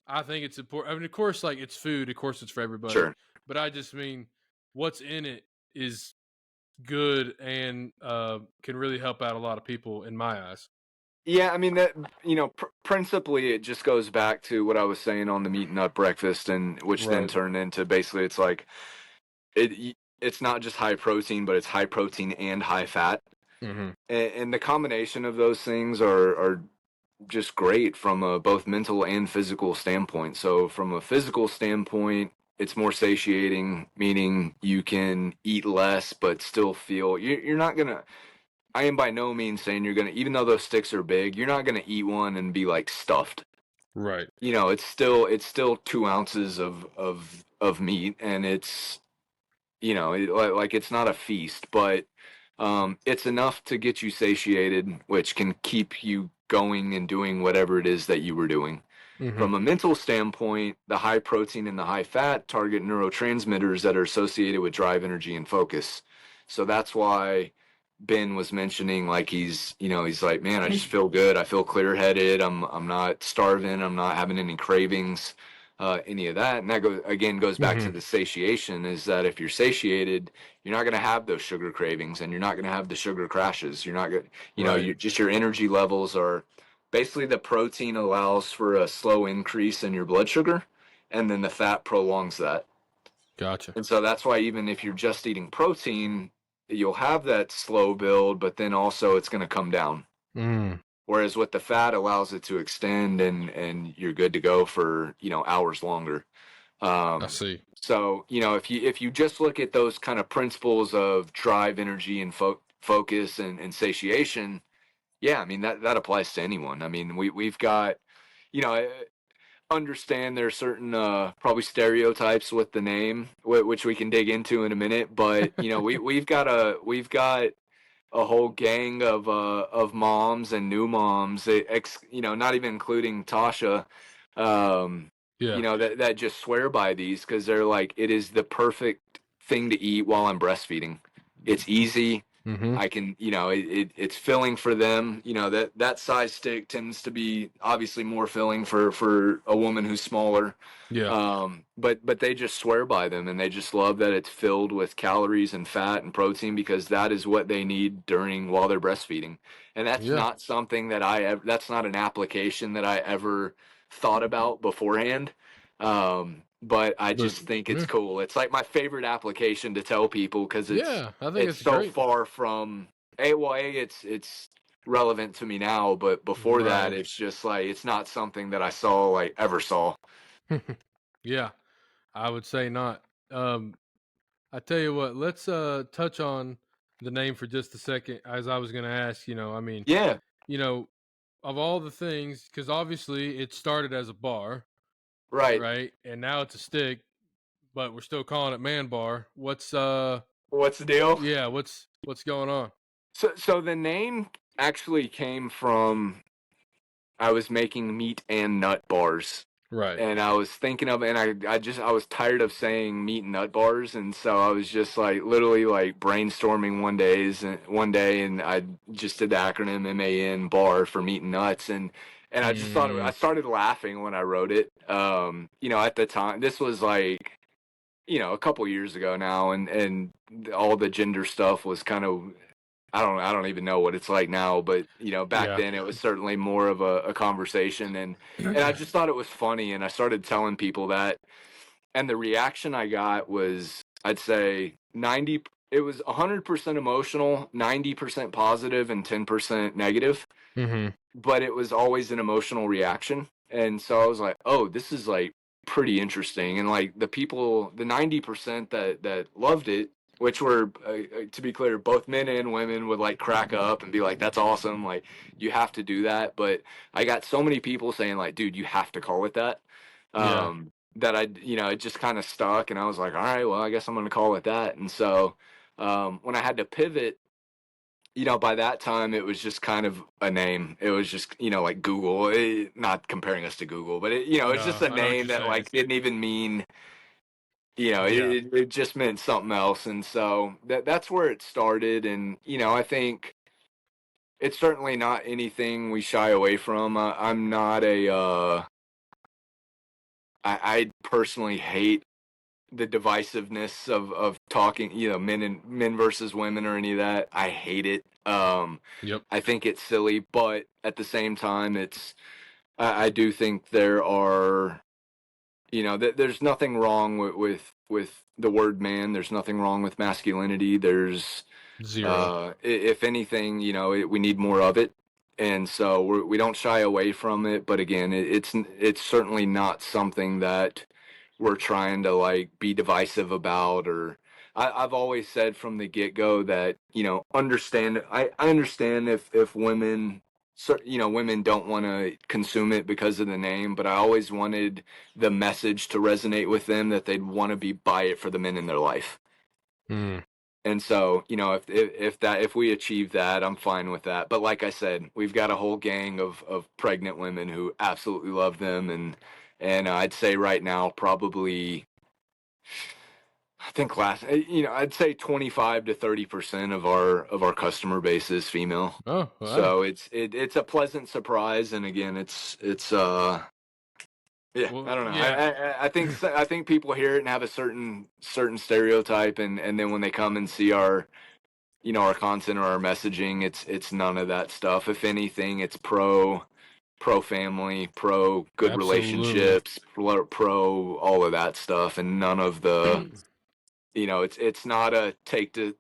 I think it's important. I mean, of course, like it's food, of course it's for everybody, sure. but I just mean what's in it is good and can really help out a lot of people in my eyes. Yeah, I mean that principally it just goes back to what I was saying on the meat nut breakfast, and which then Right. turned into basically it's like it's not just high protein, but it's high protein and high fat, Mm-hmm. and the combination of those things are just great from a both mental and physical standpoint. So from a physical standpoint, it's more satiating, meaning you can eat less but still feel you're not gonna. I am by no means saying you're gonna, even though those sticks are big, you're not gonna eat one and be like stuffed. Right. It's still 2 ounces of meat, and it's like it's not a feast, but it's enough to get you satiated, which can keep you going and doing whatever it is that you were doing. Mm-hmm. From a mental standpoint, the high protein and the high fat target neurotransmitters that are associated with drive, energy, and focus. So that's why Ben was mentioning, like, he's like, man, I just feel good. I feel clear headed. I'm not starving. I'm not having any cravings, any of that. And that goes back Mm-hmm. to the satiation, is that if you're satiated, you're not going to have those sugar cravings, and you're not going to have the sugar crashes. You're not going to, Right. you just, your energy levels are basically, the protein allows for a slow increase in your blood sugar, and then the fat prolongs that. Gotcha. And so that's why, even if you're just eating protein, you'll have that slow build, but then also it's going to come down. Mm. Whereas with the fat, allows it to extend, and you're good to go for, hours longer. I see. So, if you just look at those kind of principles of drive, energy, and focus and satiation, yeah, I mean, that applies to anyone. I mean, we've got, you know, understand there are certain probably stereotypes with the name, which we can dig into in a minute. But we've got a whole gang of moms and new moms, not even including Tasha, Yeah. that just swear by these, because they're like, it is the perfect thing to eat while I'm breastfeeding. It's easy. Mm-hmm. I can, it's filling for them. That size stick tends to be obviously more filling for a woman who's smaller. Yeah. But they just swear by them, and they just love that it's filled with calories and fat and protein, because that is what they need while they're breastfeeding. And that's Yeah. not something that's not an application that I ever thought about beforehand. But I But just think it's yeah. cool. It's like my favorite application to tell people, because it's Yeah, I think it's it's so great. far from it's relevant to me now, but before that, Right. it's just like, it's not something that I saw, like, ever saw. Yeah, I would say not. Um, I tell you what, let's touch on the name for just a second. As I was going to ask, I mean, Yeah, you know, of all the things, because obviously it started as a bar, right. right, and now it's a stick, but we're still calling it Man Bar. What's What's the deal? yeah, what's going on? So the name actually came from, I was making meat and nut bars. Right. And I was thinking of, and I was tired of saying meat and nut bars, and so I was just like, literally, like, brainstorming one day, and I just did the acronym MAN bar for meat and nuts, and I just thought, I Mm, started laughing when I wrote it. At the time, this was like, a couple years ago now, and all the gender stuff was kind of, I don't even know what it's like now, but back yeah. then it was certainly more of a conversation, and I just thought it was funny, and I started telling people that, and the reaction I got was, I'd say 90, it was 100% emotional, 90% positive, and 10% negative, Mm-hmm. but it was always an emotional reaction. And so I was like, oh, this is like pretty interesting. And like, the 90% that loved it, which were, to be clear, both men and women, would like crack up and be like, that's awesome. Like, you have to do that. But I got so many people saying, like, dude, you have to call it that. Yeah. That it just kind of stuck. And I was like, all right, well, I guess I'm going to call it that. And so, when I had to pivot, by that time, it was just kind of a name. It was just, like Google. Not comparing us to Google, but it's just No, a I know what name you're that, saying. like, didn't even mean, Yeah. it just meant something else. And so that's where it started. And I think it's certainly not anything we shy away from. I'm not I personally hate the divisiveness of talking, men versus women or any of that. I hate it. Yep. I think it's silly, but at the same time, I do think there are, there's nothing wrong with the word man. There's nothing wrong with masculinity. There's, Zero. if anything, we need more of it. And so we don't shy away from it. But again, it's certainly not something that we're trying to like be divisive about, or I've always said from the get-go that, I understand if women, women don't want to consume it because of the name, but I always wanted the message to resonate with them, that they'd want to buy it for the men in their life. Mm. And so, if we achieve that, I'm fine with that. But like I said, we've got a whole gang of pregnant women who absolutely love them, and I'd say right now probably, I think I'd say 25 to 30% of our customer base is female. Oh, wow. So it's a pleasant surprise, and again, it's yeah, Well, I don't know. yeah, I think people hear it and have a certain stereotype, and then when they come and see our content or our messaging, it's none of that stuff. If anything, it's pro family, pro good absolutely. relationships, pro all of that stuff, and none of the, it's not a take this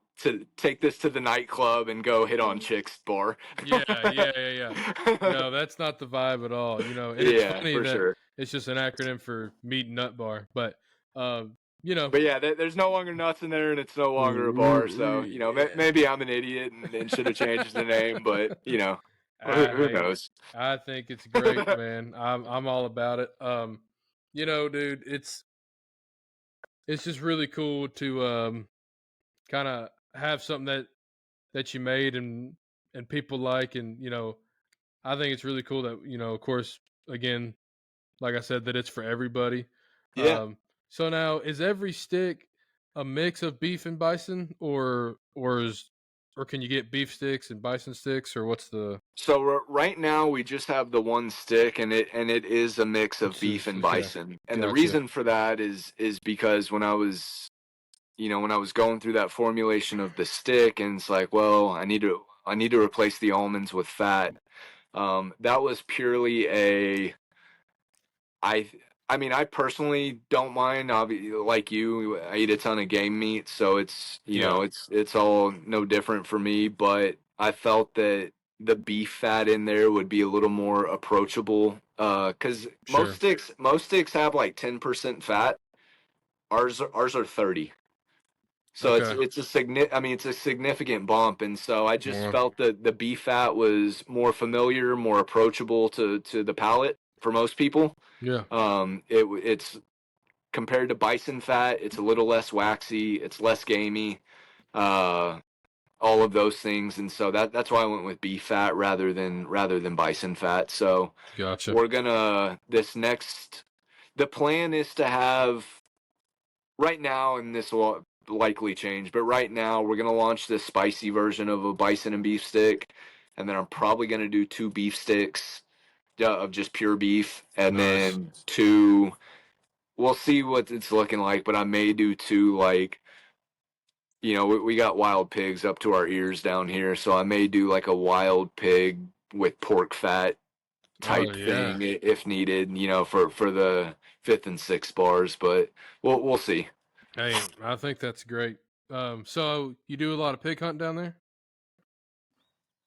to the nightclub and go hit on chicks bar. Yeah, yeah, yeah, yeah. No, that's not the vibe at all. And it's Yeah, funny for that sure. it's just an acronym for meat and nut bar. But, um, you know, But yeah, there's no longer nuts in there, and it's no longer a bar. So yeah. maybe I'm an idiot and should have changed the name, but who Hey, knows? I think it's great, man. I'm all about it. Dude, it's just really cool to kind of have something that you made and people like, and I think it's really cool that of course, again, like I said, that it's for everybody. Yeah. So now, is every stick a mix of beef and bison, or can you get beef sticks and bison sticks, or what's the? So right now we just have the one stick, and it is a mix of It's beef just and okay. bison. And the Gotcha. reason for that is because when I was going through that formulation of the stick, and it's like, well, I need to replace the almonds with fat. That was purely I I mean, I personally don't mind. Like you, I eat a ton of game meat, so it's Yeah. it's all no different for me. But I felt that the beef fat in there would be a little more approachable. Because Sure. most sticks have like 10% fat. Ours are 30. So Okay. it's a significant bump, and so I just Well, felt that the beef fat was more familiar, more approachable to the palate for most people. yeah. It's compared to bison fat, it's a little less waxy, it's less gamey, uh, all of those things, and so that's why I went with beef fat rather than bison fat. So Gotcha. we're gonna this next. The plan is to have right now, and this will likely change, but right now we're gonna launch this spicy version of a bison and beef stick, and then I'm probably gonna do 2 beef sticks of just pure beef, and Nice. then two. We'll see what it's looking like, but I may do two, like, we got wild pigs up to our ears down here, so I may do like a wild pig with pork fat Oh type yeah. thing if needed, for the fifth and sixth bars, but we'll see. Hey, I think that's great. So you do a lot of pig hunting down there?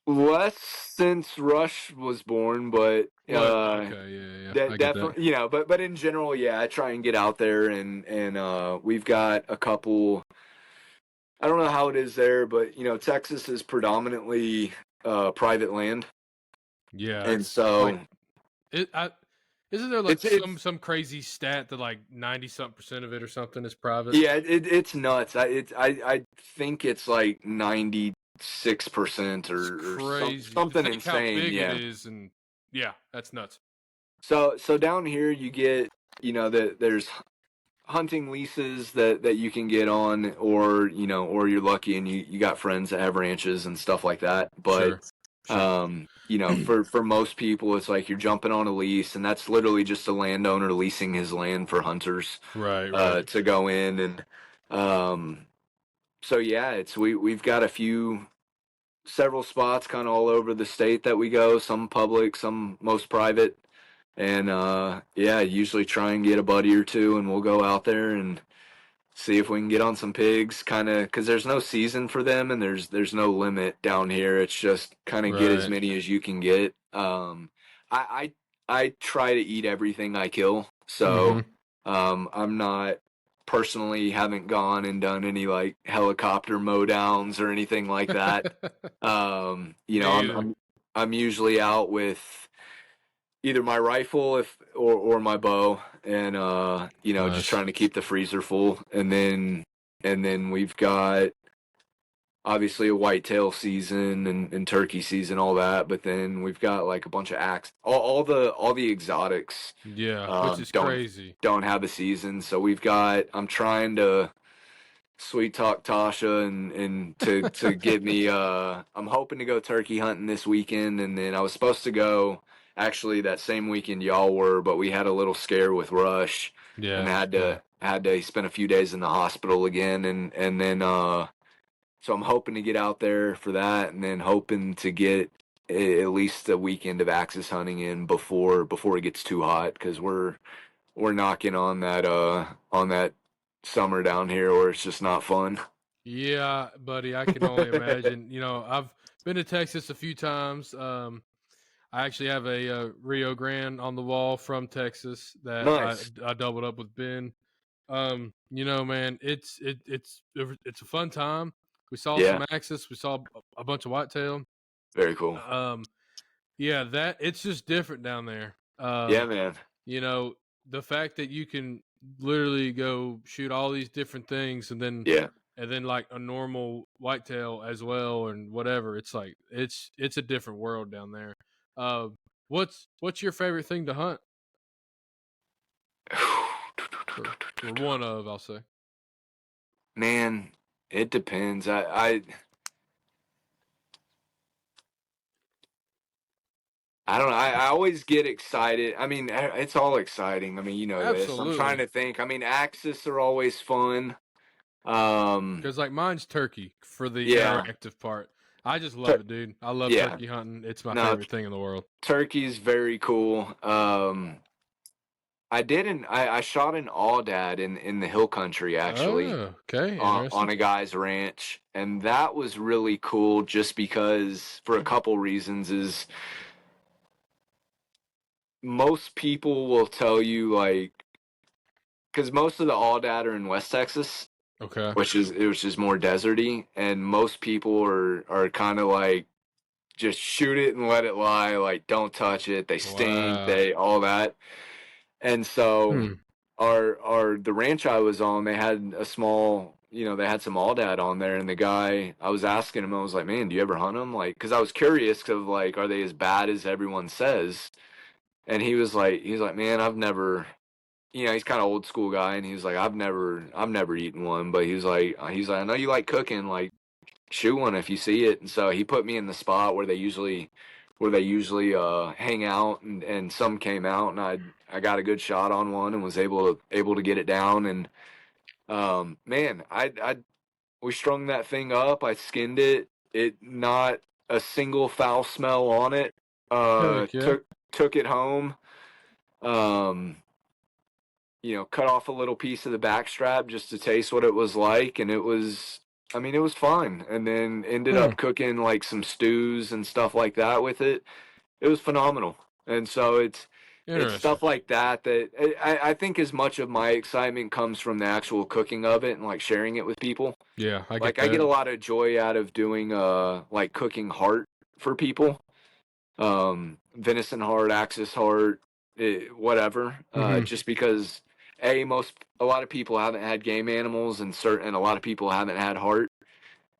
Less since Rush was born, but What? Okay, yeah, yeah. I get that. definitely, but in general, yeah, I try and get out there, and we've got a couple. I don't know how it is there, but Texas is predominantly private land, Yeah, and it's like so I isn't there like it's some crazy stat that like 90 something percent of it or something is private? yeah, it's nuts. I think it's like 96% It's or crazy to something think how insane. big it Yeah. is, and yeah, that's nuts. So down here you get there's hunting leases that you can get on, or you're lucky and you got friends that have ranches and stuff like that. But Sure, sure. for most people, it's like you're jumping on a lease, and that's literally just a landowner leasing his land for hunters Right, right. to go in. And so yeah, we've got several spots kind of all over the state that we go, some public, some most private. And yeah, usually try and get a buddy or two, and we'll go out there and see if we can get on some pigs, kind of, because there's no season for them, and there's no limit down here. It's just kind of get as Right. many as you can get. I try to eat everything I kill, so Mm-hmm. I'm not personally haven't gone and done any like helicopter mow downs or anything like that. You know, Me either. I'm usually out with either my rifle or my bow, and you know, just Nice. trying to keep the freezer full. And then we've got obviously a whitetail season and turkey season, all that. But then we've got like a bunch of all the exotics Yeah, which is don't crazy. have a season. So we've got I'm trying to sweet talk Tasha and to get me I'm hoping to go turkey hunting this weekend, and then I was supposed to go actually that same weekend y'all were, but we had a little scare with Rush and Yeah, yeah. had to spend a few days in the hospital again, and then so I'm hoping to get out there for that, and then hoping to get at least a weekend of axis hunting in before it gets too hot, because we're knocking on that summer down here where it's just not fun. Yeah, buddy, I can only imagine. You know, I've been to Texas a few times. I actually have a Rio Grande on the wall from Texas that Nice. I doubled up with Ben. You know, man, it's a fun time. We saw Yeah, some axis, we saw a bunch of whitetail. very cool. Um, yeah, that it's just different down there. Yeah, man. You know, the fact that you can literally go shoot all these different things Yeah. and then like a normal whitetail as well and whatever, it's like it's a different world down there. Uh, what's your favorite thing to hunt? Or one of, I'll say. Man, it depends. I don't know. I always get excited. I mean, it's all exciting. I mean, you know this. I'm trying Absolutely. to think. I mean, axis are always fun. Um, Because like mine's turkey for the yeah, interactive part. I just love tur- it, dude. I love yeah. turkey hunting. It's my No, favorite thing in the world. turkey's very cool. I shot an aoudad in the hill country actually Oh, okay, interesting. on a guy's ranch, and that was really cool just because for a couple reasons is most people will tell you like because most of the aoudad are in West Texas, Okay. which is more deserty, and most people are kind of like just shoot it and let it lie, like don't touch it, they stink, Wow. they all that. And so Hmm. our the ranch I was on, they had a small, you know, they had some aoudad on there, and the guy, I was asking him, I was like, man, do you ever hunt them? Like, because I was curious of like, are they as bad as everyone says? And he was like, man, I've never, you know, he's kind of old school guy, and he was like, I've never eaten one, but he's like, I know you like cooking, like shoot one if you see it. And so he put me in the spot where they usually hang out, and some came out, and I got a good shot on one and was able to get it down. And man, I we strung that thing up, I skinned it, it not a single foul smell on it. Heck yeah. Took it home, um you know, cut off a little piece of the back strap just to taste what it was like, and it was, I mean, it was fine. And then ended Hmm. up cooking like some stews and stuff like that with it. It was phenomenal. And so it's Interesting. stuff like that that I think as much of my excitement comes from the actual cooking of it and like sharing it with people. Yeah, I get Like I get that. a lot of joy out of doing like cooking heart for people, venison heart, axis heart, whatever. Hmm. Just because a lot of people haven't had game animals, and a lot of people haven't had heart,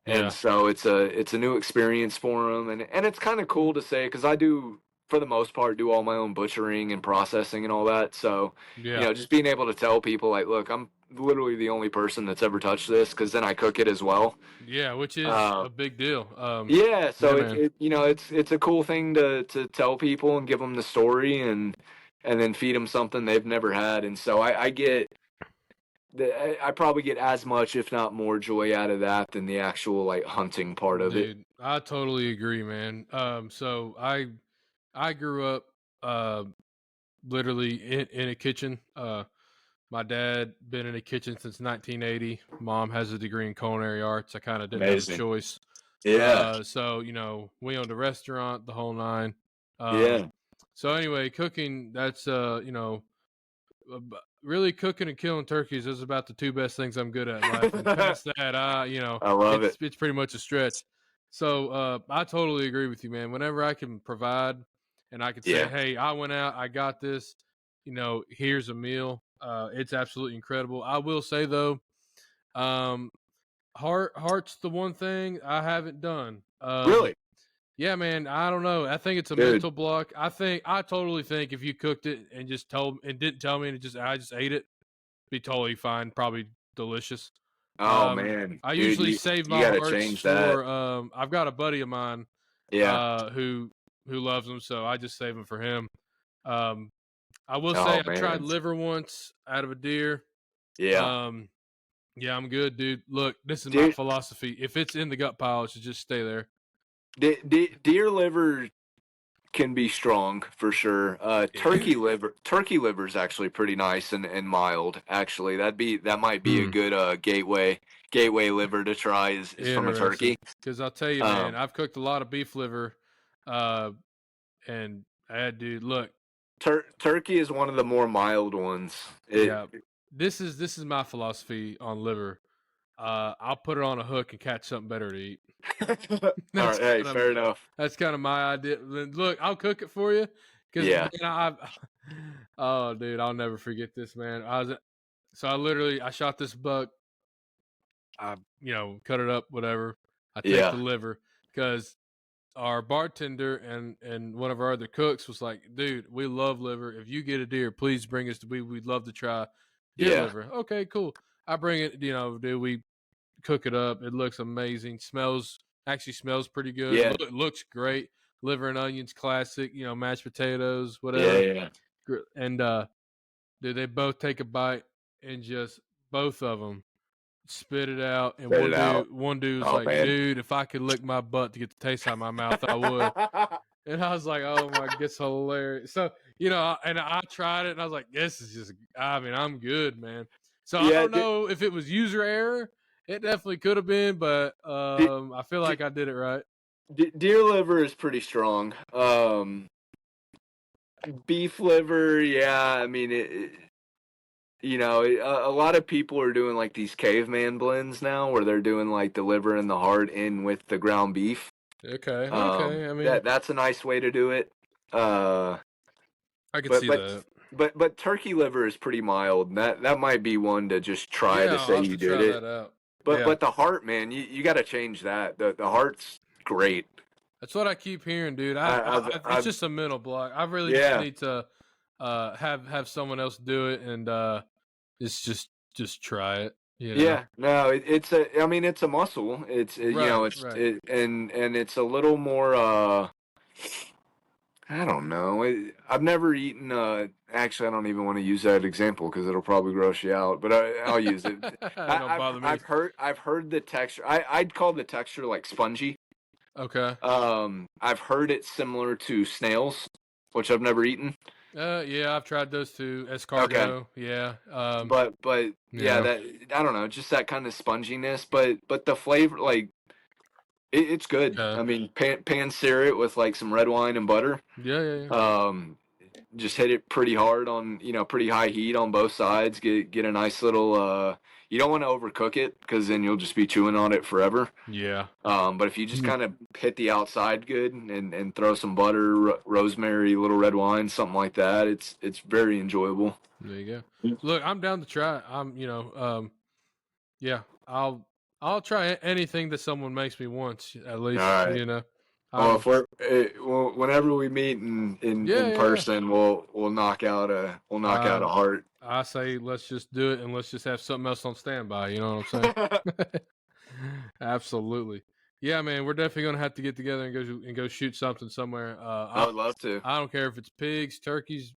and Yeah. so it's a new experience for them, and it's kind of cool to say because I do for the most part do all my own butchering and processing and all that. So you Yeah. know, just being able to tell people like, look, I'm literally the only person that's ever touched this because then I cook it as well. Yeah, which is Uh, a big deal. yeah, Yeah, so man. you know it's a cool thing to tell people and give them the story and then feed them something they've never had, and so I get I probably get as much if not more joy out of that than the actual like hunting part of it. Dude, I totally agree, man. So I grew up uh literally in a kitchen. My dad been in a kitchen since 1980. Mom has a degree in culinary arts. I kind of didn't have a Amazing. choice. Yeah. So you know, we owned a restaurant, the whole nine. Um, Yeah. so anyway, cooking, that's you know, really cooking and killing turkeys is about the two best things I'm good at in life. And past that, I love it. it's pretty much a stretch. So I totally agree with you, man. Whenever I can provide and I can say, Yeah. hey, I went out, I got this, here's a meal. It's absolutely incredible. I will say though, um, heart's the one thing I haven't done. Really? Yeah, man. I don't know. I think it's a Dude. mental block. I totally think if you cooked it and just told and didn't tell me and I just ate it, be totally fine. Probably delicious. Oh man, I dude, usually save you my got to hearts change that. for. I've got a buddy of mine, Yeah. who loves them, so I just save them for him. I will say Oh I tried man. liver once out of a deer. Yeah. Yeah, I'm good, dude. Look, this is my Dude, philosophy. If it's in the gut pile, it should just stay there. deer liver can be strong for sure. Turkey liver is actually pretty nice and mild. Actually, that might be a good gateway liver to try is from a turkey. Because I'll tell you, man, I've cooked a lot of beef liver, and dude, look, Turkey is one of the more mild ones. this is my philosophy on liver. I'll put it on a hook and catch something better to eat. All right, hey, fair enough. That's kind of my idea. Look, I'll cook it for you. Yeah. Oh, dude, I'll never forget this, man. I shot this buck. I, cut it up, whatever. I take the liver because our bartender and one of our other cooks was like, dude, we love liver. If you get a deer, please bring us we'd love to try deer liver. Okay, cool. I bring it, dude, we cook it up. It looks amazing. Smells pretty good. Yeah. Looks great. Liver and onions, classic, mashed potatoes, whatever. Yeah. And dude, they both take a bite and just both of them spit it out. And one dude's like, man. dude, if I could lick my butt to get the taste out of my mouth, I would. And I was like, oh my, it's hilarious. So, and I tried it and I was like, this is just, I'm good, man. So I don't know if it was user error. It definitely could have been, but I feel like I did it right. Deer liver is pretty strong. Beef liver, yeah. I mean, a lot of people are doing like these caveman blends now, where they're doing like the liver and the heart in with the ground beef. Okay. I mean, that's a nice way to do it. I can see that. But turkey liver is pretty mild. That might be one to just try to say you did it. That out. But the heart, man, you got to change that. The heart's great. That's what I keep hearing, dude. It's just a mental block. I really just need to have someone else do it, and it's just try it. Yeah, no, it's a muscle. It's and it's a little more. I don't know. I've never eaten. Actually, I don't even want to use that example because it'll probably gross you out. But I'll use it. I've heard the texture. I'd call the texture like spongy. Okay. I've heard it similar to snails, which I've never eaten. Yeah, I've tried those too. Escargot. Okay. Yeah. But that I don't know, just that kind of sponginess. But the flavor, like, it's good. I mean, pan sear it with like some red wine and butter. Yeah. Just hit it pretty hard on, pretty high heat on both sides. Get a nice little. You don't want to overcook it because then you'll just be chewing on it forever. Yeah. But if you just kind of hit the outside good and throw some butter, rosemary, little red wine, something like that, it's very enjoyable. There you go. Look, I'm down to try. Yeah, I'll try anything that someone makes me once at least. All right. Well, whenever we meet in person, we'll knock out a heart. I say let's just do it and let's just have something else on standby. You know what I'm saying? Absolutely. Yeah, man, we're definitely gonna have to get together and go shoot something somewhere. I would love to. I don't care if it's pigs, turkeys,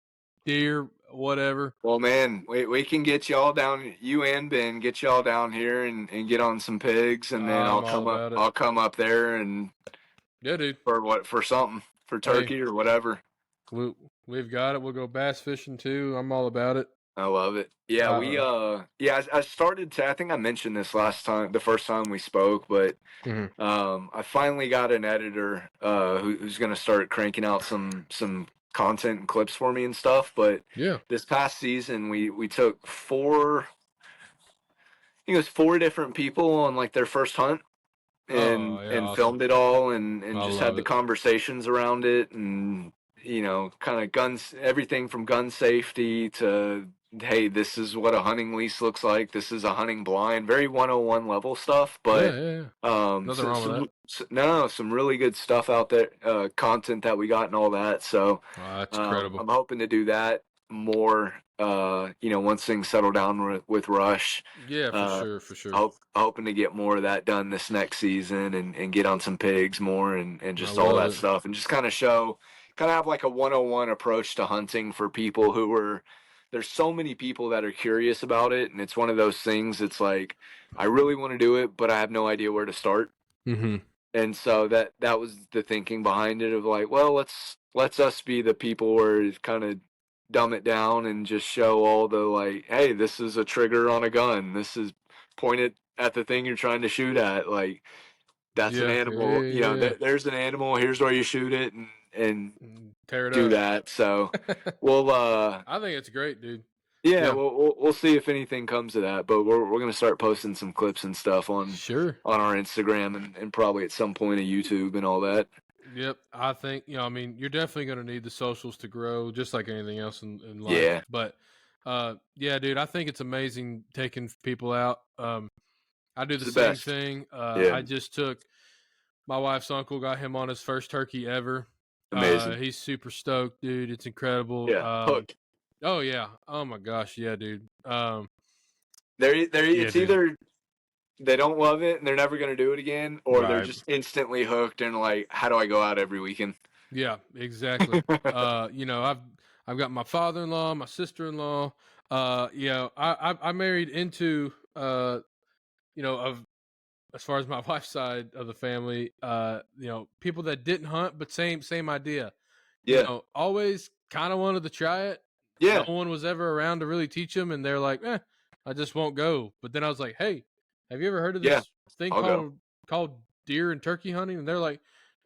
deer, whatever. Well, man, we can get y'all down. You and Ben get y'all down here and get on some pigs, and then I'll come up there and. Yeah, dude. For something, for turkey or whatever. We've got it. We'll go bass fishing too. I'm all about it. I love it. Yeah, I started to. I think I mentioned this the first time we spoke, but I finally got an editor who's going to start cranking out some content and clips for me and stuff. But Yeah. this past season, we took four. I think it was four different people on like their first hunt, Oh, yeah, and awesome. filmed it all, and I just love had the it. conversations around it, and kind of guns, everything from gun safety to, hey, this is what a hunting lease looks like, this is a hunting blind, very 101 level stuff. Yeah, But yeah, yeah. Nothing so, wrong with that. no, some really good stuff out there, content that we got and all that. So Oh, that's incredible. I'm hoping to do that more, once things settle down with Rush. Yeah, for uh sure, for sure. Hoping to get more of that done this next season, and get on some pigs more, and I just all love that it. stuff, and just kind of have like a 101 approach to hunting for people who are, there's so many people that are curious about it, and it's one of those things. It's like, I really want to do it, but I have no idea where to start. Mm-hmm. And so that was the thinking behind it, of like, well, let's us be the people where kind of dumb it down and just show all the, like, hey, this is a trigger on a gun, this is pointed at the thing you're trying to shoot at, like, that's an Yeah, yeah, animal, yeah, yeah. there's an animal, here's where you shoot it, and Tear it do up. that. So we'll I think it's great, dude. yeah, Yeah, we'll see if anything comes of that, but we're gonna start posting some clips and stuff sure. on our Instagram, and probably at some point of YouTube and all that. Yep. I think, I mean, you're definitely going to need the socials to grow, just like anything else in life. Yeah, But yeah, dude, I think it's amazing taking people out. I do it's the the same best. thing. Yeah, I just took my wife's uncle, got him on his first turkey ever. amazing. He's super stoked, dude. It's incredible. Yeah, hooked. Oh yeah. Oh my gosh, yeah, dude. They're Yeah, it's dude. either they don't love it and they're never gonna do it again, or they're Right. just instantly hooked and like, how do I go out every weekend? Yeah, exactly. I've got my father-in-law, my sister-in-law. I married into of as far as my wife's side of the family, people that didn't hunt, but same idea. Yeah, Always kind of wanted to try it. No yeah, one was ever around to really teach them, and they're like, I just won't go. But then I was like, hey, have you ever heard of yeah. this thing I'll go. called deer and turkey hunting? And they're like,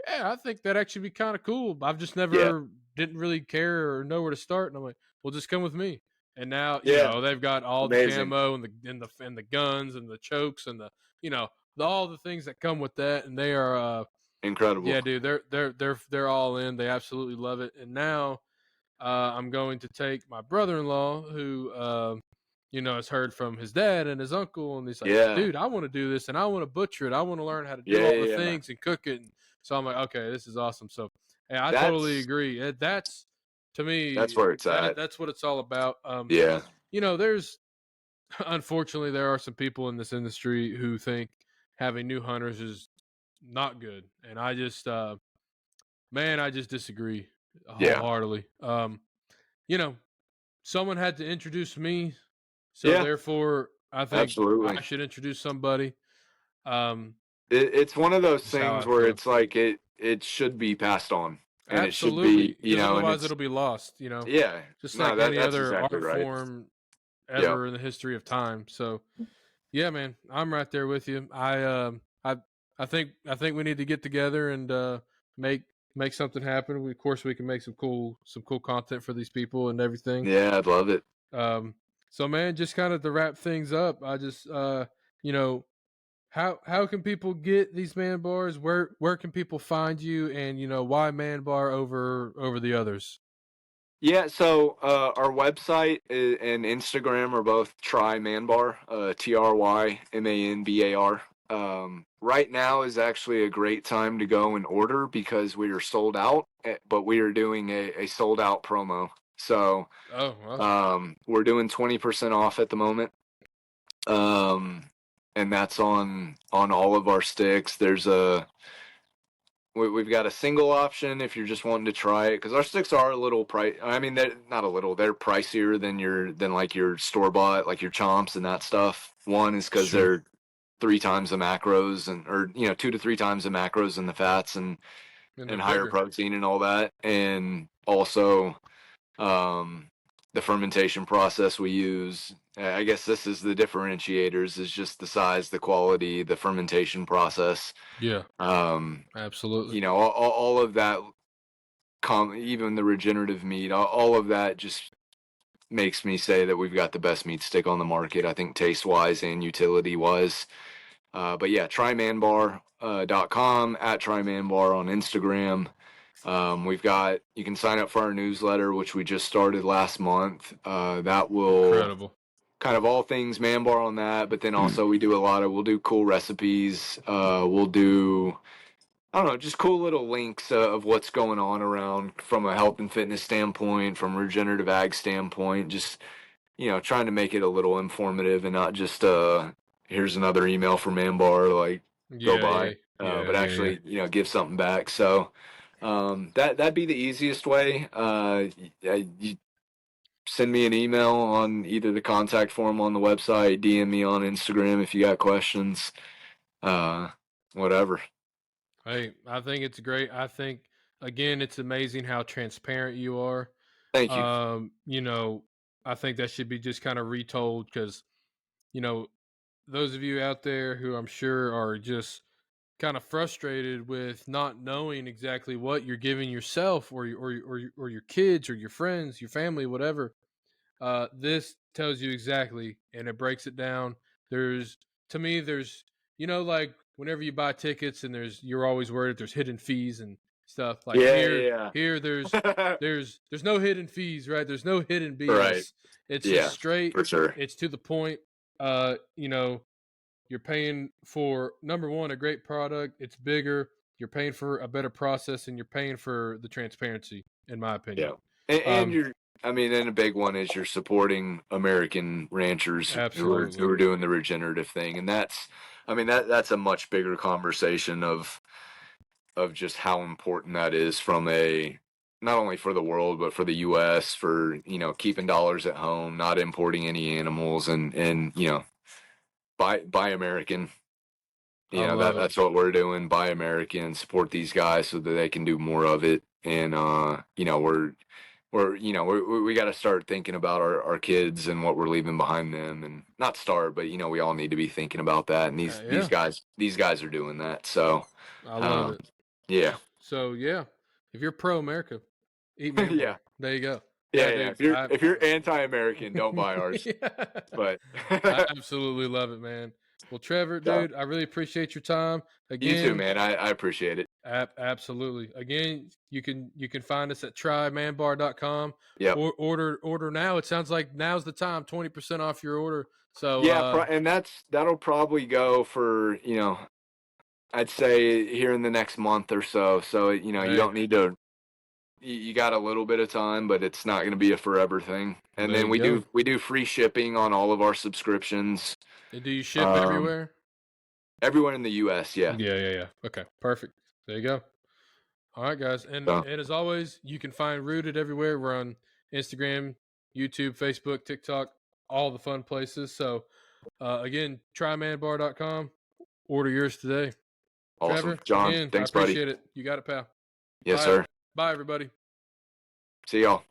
yeah, I think that actually be kind of cool. I've just Yeah, never didn't really care or know where to start. And I'm like, well, just come with me. And now, yeah. they've got all the Amazing. camo and the guns and the chokes and all the things that come with that. And they are Incredible. yeah, dude, they're all in. They absolutely love it. And now I'm going to take my brother-in-law, who has heard from his dad and his uncle, and he's like, Yeah, dude, I want to do this, and I want to butcher it. I want to learn how to do yeah, all the yeah, yeah. things and cook it. And so I'm like, okay, this is awesome. So yeah, I totally That's agree. That's to that's me where it's at. that's what it's all about. Yeah, There's unfortunately there are some people in this industry who think having new hunters is not good, and I just man, I just disagree yeah, wholeheartedly. You know, someone had to introduce me, so yeah. therefore I think Absolutely. I should introduce somebody. Um, It's one of those is how things I where feel. it's like, it should be passed on, and it should Absolutely, be, because and otherwise it's, it'll be lost. yeah. Just No, like any that's other exactly art right. form Yeah, ever in the history of time. So yeah, man, I'm right there with you. I think we need to get together and make make something happen. Of course, we can make some cool content for these people and everything. yeah. I'd love it. Um, so man, just kind of to wrap things up, I just you know, how can people get these man bars? Where can people find you? And why man bar over the others? Yeah, so our website and Instagram are both Try Manbar, TryManbar. Right now is actually a great time to go and order because we are sold out, but we are doing a sold out promo. So Oh, awesome. we're doing 20% off at the moment. Um, and that's on all of our sticks. We've got a single option if you're just wanting to try it, because our sticks are a little price. I mean, they're not a little. They're pricier than like your store bought, like your chomps and that stuff. One is because Sure. they're three times the macros, or 2 to 3 times the macros and the fats, And they're and higher bigger. protein and all that, and also um, the fermentation process we use. I guess this is the differentiators, is just the size, the quality, the fermentation process. Yeah, Um, absolutely. all of that even the regenerative meat, all of that just makes me say that we've got the best meat stick on the market. I think taste wise and utility wise. But yeah, trymanbar.com, at trymanbar on Instagram. You can sign up for our newsletter, which we just started last month. That will Incredible. kind of all things Manbar on that, but then also we'll do cool recipes. We'll do, I don't know, just cool little links of what's going on around from a health and fitness standpoint, from regenerative ag standpoint, just, trying to make it a little informative and not just, here's another email from Manbar, like, go buy, but actually, give something back. So, that'd be the easiest way. You send me an email on either the contact form on the website, DM me on Instagram if you got questions, whatever. Hey, I think it's great. I think, again, it's amazing how transparent you are. Thank you. I think that should be just kind of retold because, those of you out there who I'm sure are just kind of frustrated with not knowing exactly what you're giving yourself or your kids or your friends, your family, whatever. This tells you exactly, and it breaks it down. There's like whenever you buy tickets, and you're always worried that there's hidden fees and stuff. Like Yeah. here, there's no hidden fees, right? There's no hidden BS. Right. It's Yeah, just straight. for sure. It's to the point. You're paying for, number one, a great product. It's bigger. You're paying for a better process, and you're paying for the transparency, in my opinion. Yeah, and and a big one is you're supporting American ranchers who are doing the regenerative thing, and that's that's a much bigger conversation of just how important that is from a, not only for the world but for the U.S., for keeping dollars at home, not importing any animals, and buy American. That's what we're doing. Buy American, support these guys so that they can do more of it, and we got to start thinking about our kids and what we're leaving behind them, and not start, but we all need to be thinking about that. And these guys are doing that. So I love it. Yeah. So yeah, if you're pro America, eat Manbar. Yeah. There you go. Yeah. If you're anti-American, don't buy ours. But I absolutely love it, man. Well, Trevor, dude, I really appreciate your time. Again, you too, man. I appreciate it. Absolutely. Again, you can find us at trymanbar.com. Yeah. Order now. It sounds like now's the time. 20% off your order. So yeah, and that'll probably go for I'd say here in the next month or so. So you don't need to. You got a little bit of time, but it's not going to be a forever thing. And then we do free shipping on all of our subscriptions. And do you ship everywhere? Everywhere in the U.S., yeah. Yeah. Okay, perfect. There you go. All right, guys. And as always, you can find Rooted everywhere. We're on Instagram, YouTube, Facebook, TikTok, all the fun places. So, again, trymanbar.com. Order yours today. Awesome. Trevor, John, again, thanks, I appreciate it. You got it, pal. Yes, sir. Bye, everybody. See y'all.